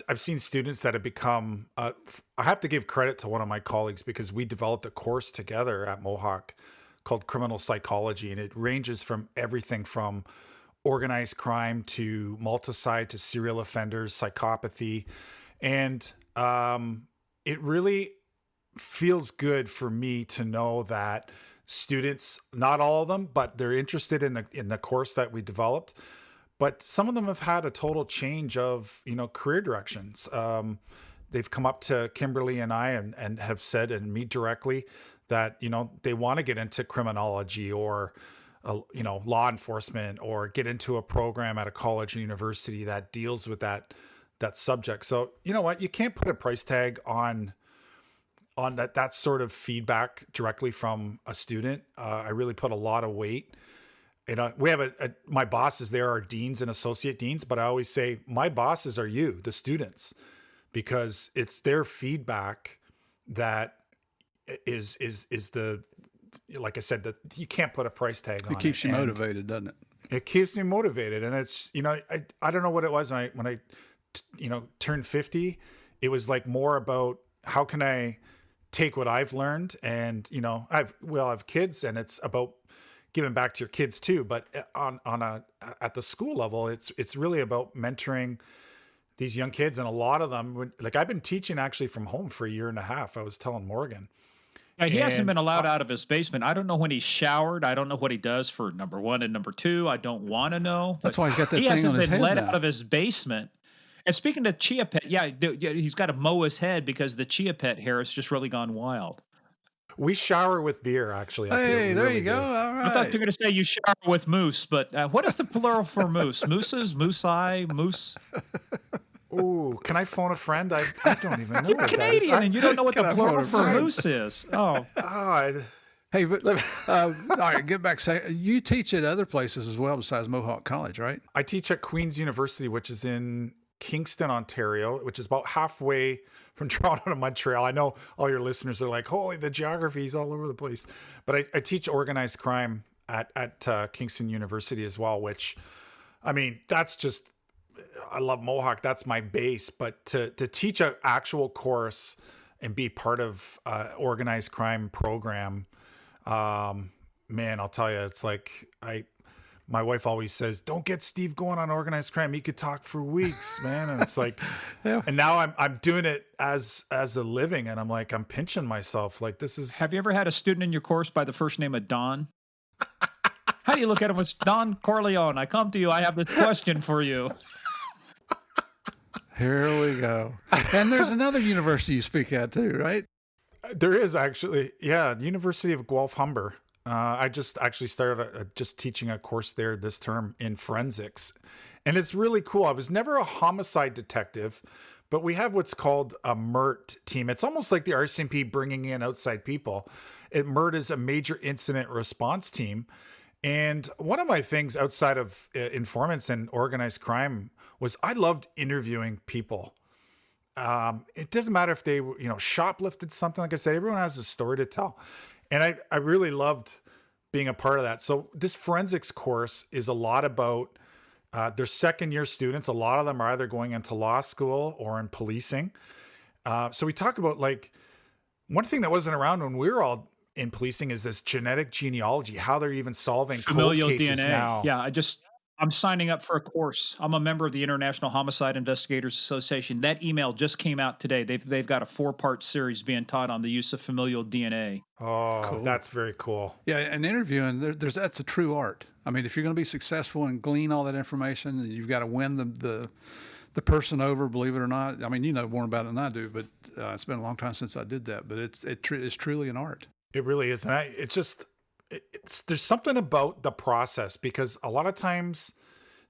I've seen students that have become. I have to give credit to one of my colleagues because we developed a course together at Mohawk called Criminal Psychology, and it ranges from everything from organized crime to multicide to serial offenders, psychopathy, and it really feels good for me to know that students, not all of them, but they're interested in the course that we developed. But some of them have had a total change of, career directions. They've come up to Kimberly and I and have said, and me directly, that, they want to get into criminology or, law enforcement or get into a program at a college or university that deals with that subject. So, you know what? You can't put a price tag on that sort of feedback directly from a student. I really put a lot of weight. We have my bosses there are deans and associate deans, but I always say my bosses are you, the students, because it's their feedback that is the, like I said, that you can't put a price tag on it. It keeps you motivated, doesn't it? It keeps me motivated. And it's, I don't know what it was when I turned 50, it was like more about how can I take what I've learned and, I have kids and it's about giving back to your kids too. But at the school level, it's really about mentoring these young kids. And a lot of them, like I've been teaching actually from home for a year and a half. I was telling Morgan. Yeah, he hasn't been And allowed out of his basement. I don't know when he's showered. I don't know what he does for number one and number two. I don't want to know, That's but why he's got that he thing on hasn't his been head let out now. of his basement. And speaking of chia pet, yeah, yeah, he's got to mow his head because the chia pet hair has just really gone wild. we shower with beer actually up here. Hey, We there really you go. do. All I thought you right. were going to say you shower with moose, but what is the plural for moose? Mooses, moosei, moose. Ooh, can I phone a friend? I don't even know You're what that is. Canadian and you don't know what Can the I plural phone a for friend? moose is. Oh, Hey, but all right, get back. Say you teach at other places as well besides Mohawk College, right? I teach at Queen's University, which is in Kingston, Ontario, which is about halfway from Toronto to Montreal. I know all your listeners are like, holy, the geography is all over the place. But I teach organized crime at Kingston University as well, which, I mean, that's just, I love Mohawk. That's my base. But to teach an actual course and be part of organized crime program, man, I'll tell you, it's like my wife always says, don't get Steve going on organized crime. He could talk for weeks, man. And it's like, Yeah. and now I'm doing it as a living. And I'm like, I'm pinching myself. Like this is, have you ever had a student in your course by the first name of Don? How do you look at him as Don Corleone? I come to you. I have this question for you. Here we go. And there's another university you speak at too, right? there is actually, yeah, the University of Guelph Humber. I just actually started just teaching a course there this term in forensics. And it's really cool. I was never a homicide detective, but we have what's called a MERT team. It's almost like the RCMP bringing in outside people. MERT is a major incident response team. And one of my things outside of informants and organized crime was I loved interviewing people. It doesn't matter if they, shoplifted something. Like I said, everyone has a story to tell. And I really loved being a part of that. So this forensics course is a lot about their second year students. A lot of them are either going into law school or in policing. So we talk about like one thing that wasn't around when we were all in policing is this genetic genealogy, how they're even solving cold Familial cases DNA. now. Yeah, I'm signing up for a course. I'm a member of the International Homicide Investigators Association. That email just came out today. They've got a 4-part series being taught on the use of familial DNA. Oh, Cool. that's very cool. Yeah, and interviewing, that's a true art. I mean, if you're going to be successful and glean all that information, and you've got to win the person over, believe it or not. I mean, you know more about it than I do, but it's been a long time since I did that. But it's truly an art. It really is. And there's something about the process because a lot of times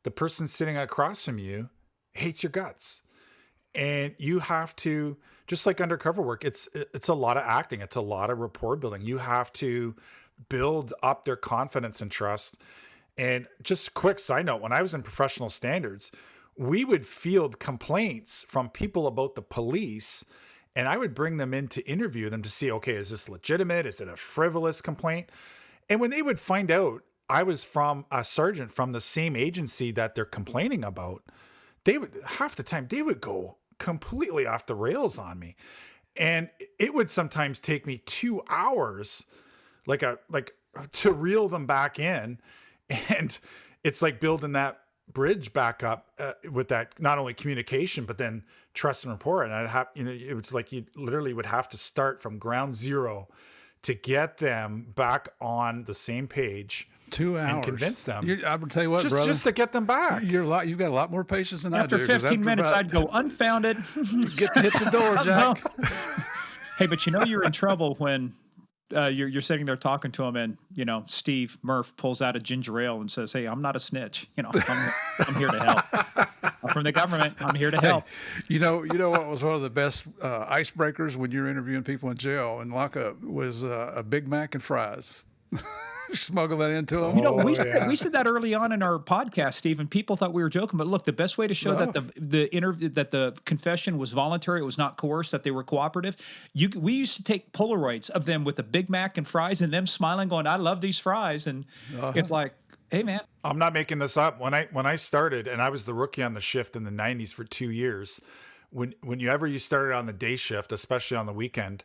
the person sitting across from you hates your guts. And you have to, just like undercover work, it's a lot of acting. It's a lot of rapport building. You have to build up their confidence and trust. And just a quick side note, when I was in professional standards, we would field complaints from people about the police, and I would bring them in to interview them to see, okay, is this legitimate? Is it a frivolous complaint? And when they would find out I was from a sergeant from the same agency that they're complaining about, they would, half the time, they would go completely off the rails on me. And it would sometimes take me 2 hours, like to reel them back in. And it's like building that bridge back up with that, not only communication, but then trust and rapport. And it was like, you literally would have to start from ground zero to get them back on the same page. 2 hours. And convince them. I will tell you what, brother. Just to get them back. You've got a lot more patience than After I do. 15 minutes, I'd go unfounded. hit the door, Jack. Hey, but you're in trouble when you're sitting there talking to him, and Steve Murph pulls out a ginger ale and says, "Hey, I'm not a snitch. I'm here to help. I'm from the government. I'm here to help." You know what was one of the best icebreakers when you're interviewing people in jail and lockup was a Big Mac and fries. Smuggle that into them. We said that early on in our podcast, Steve, and people thought we were joking. But look, the best way to show that the interview, that the confession was voluntary, it was not coerced, that they were cooperative. We used to take Polaroids of them with a Big Mac and fries, and them smiling, going, "I love these fries," and it's like, hey, man. I'm not making this up. When I started, and I was the rookie on the shift in the 90s for 2 years, when you started on the day shift, especially on the weekend,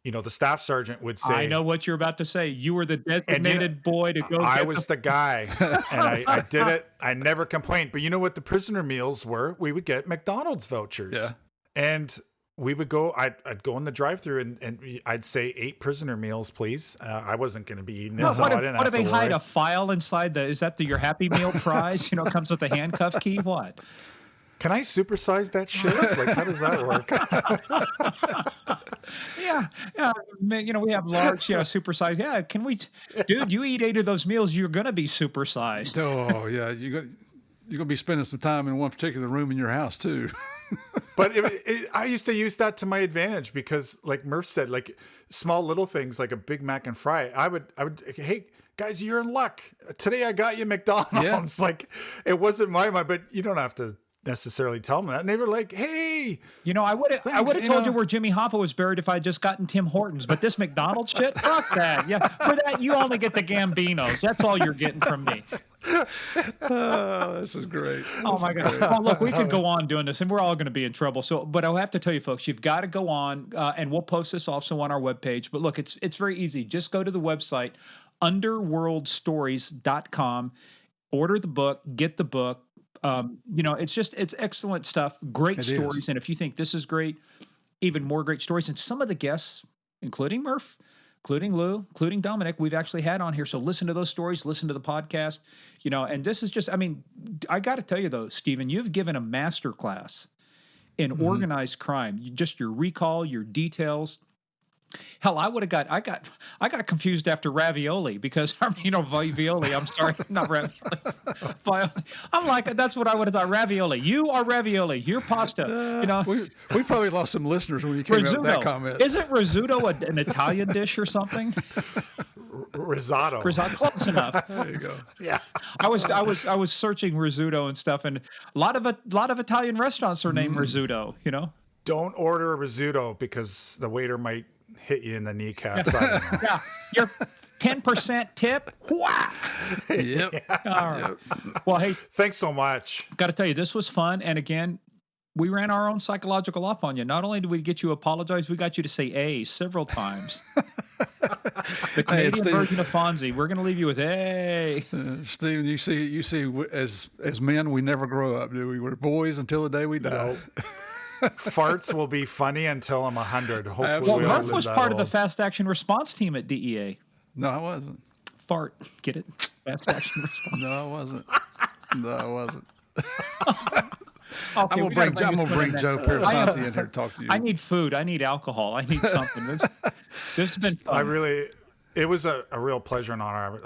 the staff sergeant would I say, know what you're about to say. You were the and designated boy to go I get was the the guy, and I did it. I never complained. But you know what the prisoner meals were? We would get McDonald's vouchers. Yeah. And we would go, I'd go in the drive-thru and I'd say 8 prisoner meals, please. I wasn't going to be eating it, What, so I didn't what do have they to hide worry. a file inside is that your Happy Meal prize? It comes with a handcuff key. What? Can I supersize that shit? Like, how does that work? Yeah, yeah. We have large, supersized. Yeah, dude? You eat 8 of those meals, you're gonna be supersized. Oh yeah, you're gonna be spending some time in one particular room in your house too. But I used to use that to my advantage because, like Murph said, like small little things like a Big Mac and fry. I would, hey guys, you're in luck. Today I got you McDonald's. Yeah. Like it wasn't my mind, but you don't have to necessarily tell them that. And they were like, hey, I would have thanks, told you where Jimmy Hoffa was buried if I had just gotten Tim Hortons. But this McDonald's shit, fuck that. Yeah, for that you only get the Gambinos. That's all you're getting from me. Oh, this is great. Oh my God. Well, look, we could go on doing this and we're all going to be in trouble. So, but I'll have to tell you folks, you've got to go on and we'll post this also on our webpage. But look, it's very easy. Just go to the website, underworldstories.com, order the book, get the book. It's excellent stuff. Great stories. And if you think this is great, even more great stories. And some of the guests, including Murph, including Lou, including Dominic, we've actually had on here. So listen to those stories, listen to the podcast, and this is just, I got to tell you though, Stephen, you've given a master class in organized crime. Just your recall, your details. Hell, I got confused after ravioli because ravioli. I'm sorry, not ravioli. I'm like, that's what I would have thought. Ravioli. You are ravioli. You're pasta. We probably lost some listeners when you came out with that comment. Isn't risotto an Italian dish or something? Risotto. Close enough. There you go. Yeah. I was searching risotto and stuff, and a lot of Italian restaurants are named risotto. Don't order a risotto because the waiter might hit you in the kneecaps. I don't know. Yeah, your 10% tip. Whack. Yep. All right. Well, hey, thanks so much. Got to tell you, this was fun. And again, we ran our own psychological off on you. Not only did we get you to apologize, we got you to say A several times. The Canadian version of Fonzie. We're going to leave you with A. Stephen, you see, as men, we never grow up, do we? We're boys until the day we die. Nope. Farts will be funny until I'm 100. Hopefully, well, Murph was part of the fast action response team at DEA. No, I wasn't. Fart, get it? Fast action response. No, I wasn't. Okay, I'm gonna bring Joe Parasanti in here to talk to you. I need food. I need alcohol. I need something. This has been fun. It was a real pleasure and honor.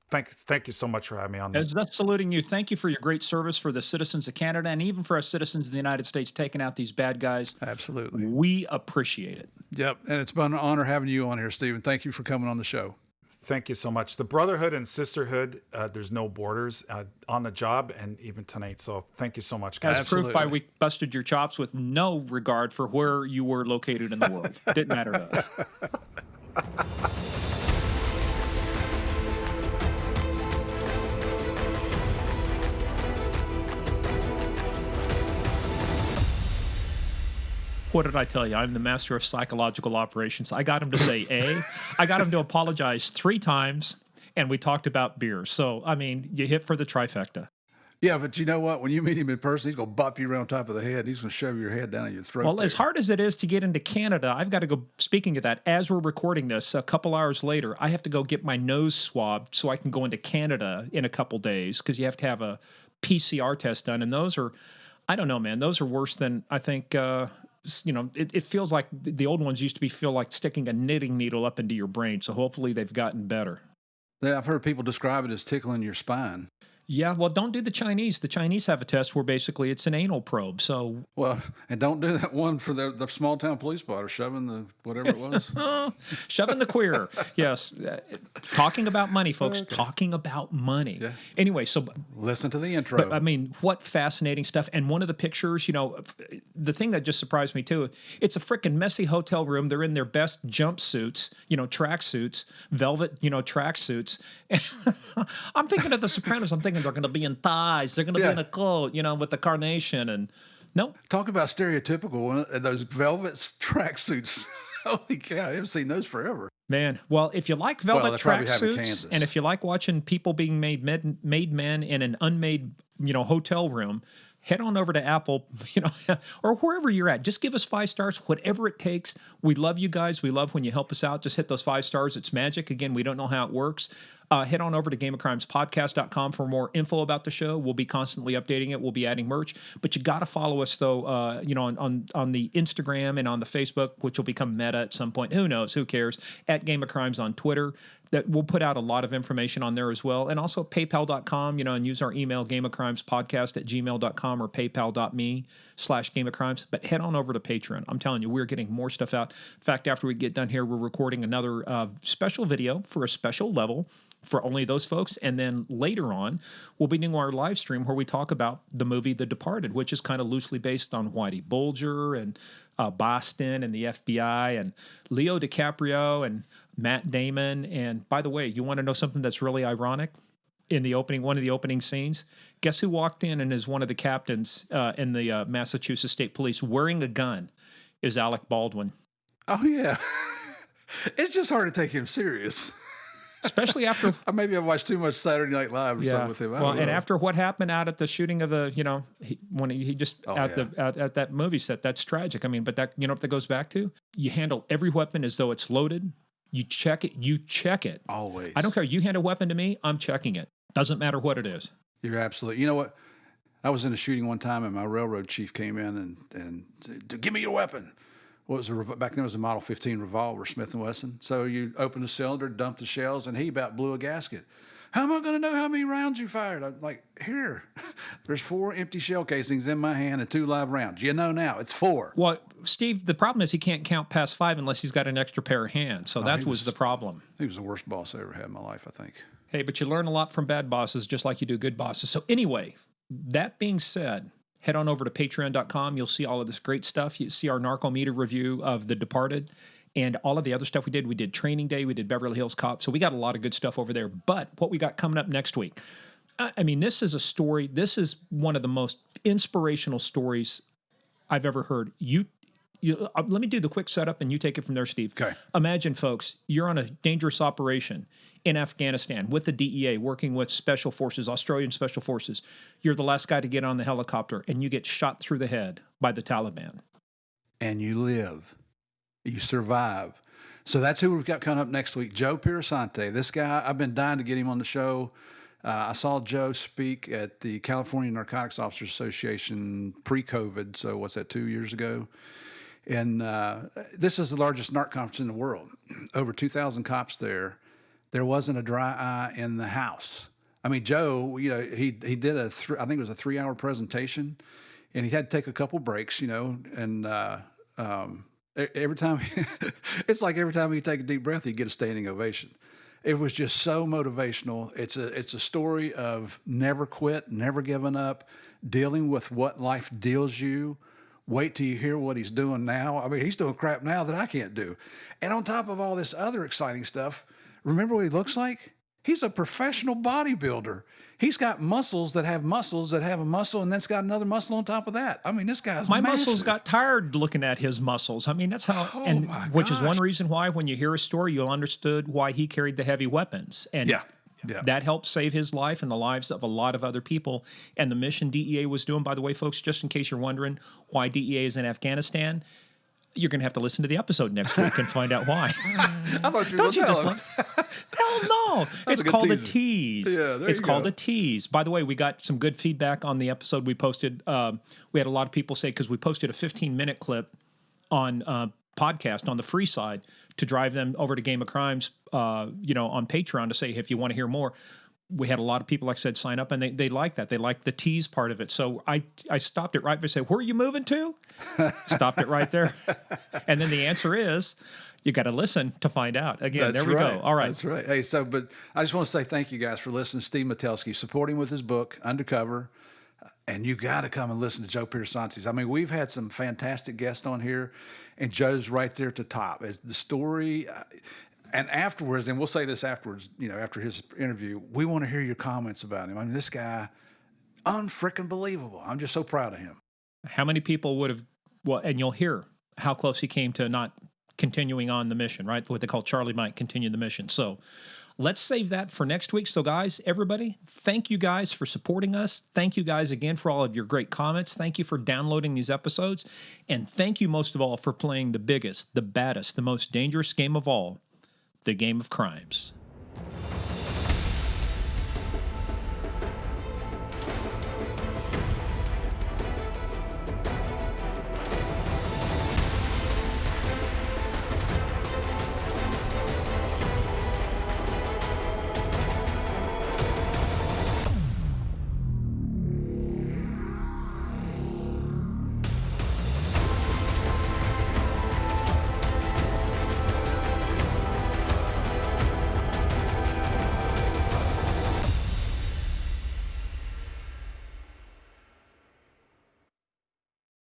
Thank you so much for having me on this. That's saluting you. Thank you for your great service for the citizens of Canada and even for us citizens of the United States taking out these bad guys. Absolutely. We appreciate it. Yep. And it's been an honor having you on here, Stephen. Thank you for coming on the show. Thank you so much. The brotherhood and sisterhood, there's no borders on the job and even tonight. So thank you so much, guys. As proof by we busted your chops with no regard for where you were located in the world. Didn't matter to us. What did I tell you? I'm the master of psychological operations. I got him to say A. I got him to apologize 3 times, and we talked about beer. So, you hit for the trifecta. Yeah, but you know what? When you meet him in person, he's going to bop you around top of the head. And he's going to shove your head down in your throat. Well, as hard as it is to get into Canada, I've got to go, speaking of that, as we're recording this, a couple hours later, I have to go get my nose swabbed so I can go into Canada in a couple days because you have to have a PCR test done. And those are, I don't know, man, those are worse than I think, it feels like the old ones used to feel like sticking a knitting needle up into your brain. So hopefully they've gotten better. Yeah, I've heard people describe it as tickling your spine. Yeah, well, don't do the Chinese. The Chinese have a test where basically it's an anal probe. So, well, and don't do that one for the small town police spotter shoving the whatever it was, shoving the queer. Yes, talking about money, folks. Okay. Talking about money. Yeah. Anyway, so listen to the intro. But, what fascinating stuff! And one of the pictures, the thing that just surprised me too. It's a freaking messy hotel room. They're in their best jumpsuits, tracksuits, velvet, tracksuits. I'm thinking of The Sopranos. I'm thinking they're going to be in ties. They're going to be in a coat, with the carnation and no. Talk about stereotypical. Those velvet tracksuits Holy cow! I haven't seen those forever. Man, well, if you like Well, velvet they probably have in tracksuits, and Kansas. if you like watching people being made men in an unmade, hotel room, head on over to Apple, or wherever you're at. Just give us 5 stars, whatever it takes. We love you guys. We love when you help us out. Just hit those 5 stars. It's magic. Again, we don't know how it works. Head on over to gameofcrimespodcast.com for more info about the show. We'll be constantly updating it. We'll be adding merch, but you got to follow us though, on the Instagram and on the Facebook, which will become Meta at some point. Who knows? Who cares? At Game of Crimes on Twitter. That we'll put out a lot of information on there as well. And also paypal.com, and use our email, gameofcrimespodcast@gmail.com or paypal.me/Game of Crimes. But head on over to Patreon. I'm telling you, we're getting more stuff out. In fact, after we get done here, we're recording another special video for a special level for only those folks. And then later on, we'll be doing our live stream where we talk about the movie The Departed, which is kind of loosely based on Whitey Bulger and Boston and the FBI and Leo DiCaprio and Matt Damon. And by the way, you want to know something that's really ironic? In the opening, one of the opening scenes, guess who walked in and is one of the captains in the Massachusetts State Police wearing a gun? Is Alec Baldwin. Oh yeah, it's just hard to take him serious. Especially after maybe I watched too much Saturday Night Live or something with him. Well, and after what happened out at the shooting of the, when he just at that movie set, that's tragic. I mean, but that, if that goes back to, you handle every weapon as though it's loaded. You check it. You check it. Always. I don't care. You hand a weapon to me, I'm checking it. Doesn't matter what it is. You're absolutely. You know what? I was in a shooting one time, and my railroad chief came in and said, "Give me your weapon." What was back then? It was a Model 15 revolver, Smith & Wesson. So you open the cylinder, dump the shells, and he about blew a gasket. How am I going to know how many rounds you fired? I'm like, here, there's 4 empty shell casings in my hand and 2 live rounds. You know now, it's 4. Well, Steve, the problem is he can't count past 5 unless he's got an extra pair of hands. So that was the problem. He was the worst boss I ever had in my life, I think. Hey, but you learn a lot from bad bosses, just like you do good bosses. So anyway, that being said, head on over to patreon.com. You'll see all of this great stuff. You see our Narcometer review of The Departed and all of the other stuff we did. We did Training Day. We did Beverly Hills Cop. So we got a lot of good stuff over there. But what we got coming up next week, I mean, this is a story. This is one of the most inspirational stories I've ever heard. Let me do the quick setup and you take it from there, Steve. Okay. Imagine, folks, you're on a dangerous operation in Afghanistan with the DEA, working with special forces, Australian special forces. You're the last guy to get on the helicopter and you get shot through the head by the Taliban. And you live. You survive. So that's who we've got coming up next week. Joe Pirasante. This guy, I've been dying to get him on the show. I saw Joe speak at the California Narcotics Officers Association pre-COVID. So what's that, 2 years ago? And this is the largest NARC conference in the world. Over 2,000 cops there. There wasn't a dry eye in the house. I mean, Joe, he did I think it was a 3-hour presentation, and he had to take a couple breaks, and every time, it's like every time you take a deep breath, you get a standing ovation. It was just so motivational. It's a story of never quit, never giving up, dealing with what life deals you. Wait till you hear what he's doing now. I mean, he's doing crap now that I can't do. And on top of all this other exciting stuff, remember what he looks like? He's a professional bodybuilder. He's got muscles that have a muscle, and then it's got another muscle on top of that. I mean, this guy's My massive. muscles got tired looking at his muscles. I mean, that's how, which is one reason why when you hear a story, you'll understood why he carried the heavy weapons. And that helped save his life and the lives of a lot of other people. And the mission DEA was doing, by the way, folks, just in case you're wondering why DEA is in Afghanistan, you're going to have to listen to the episode next week and find out why. I thought you were going to tell him. Hell no. It's called a tease. Yeah, it's called a tease. By the way, we got some good feedback on the episode we posted. We had a lot of people say, because we posted a 15-minute clip on podcast on the free side to drive them over to Game of Crimes, on Patreon to say, if you want to hear more. We had a lot of people, like I said, sign up, and they like that. They like the tease part of it. So I stopped it right by saying, where are you moving to? Stopped it right there. And then the answer is, you got to listen to find out. Again, That's there we right. go. All right. That's right. Hey, but I just want to say thank you guys for listening to Steve Metelsky, supporting with his book, Undercover. And you got to come and listen to Joe Pirasante. I mean, we've had some fantastic guests on here, and Joe's right there at the top. As the story... And afterwards, and we'll say this afterwards, after his interview, we want to hear your comments about him. I mean, this guy, unfreaking believable. I'm just so proud of him. How many people would have, and you'll hear how close he came to not continuing on the mission, right? What they call Charlie Mike, continue the mission. So let's save that for next week. So, guys, everybody, thank you guys for supporting us. Thank you guys again for all of your great comments. Thank you for downloading these episodes. And thank you most of all for playing the biggest, the baddest, the most dangerous game of all, the game of crimes.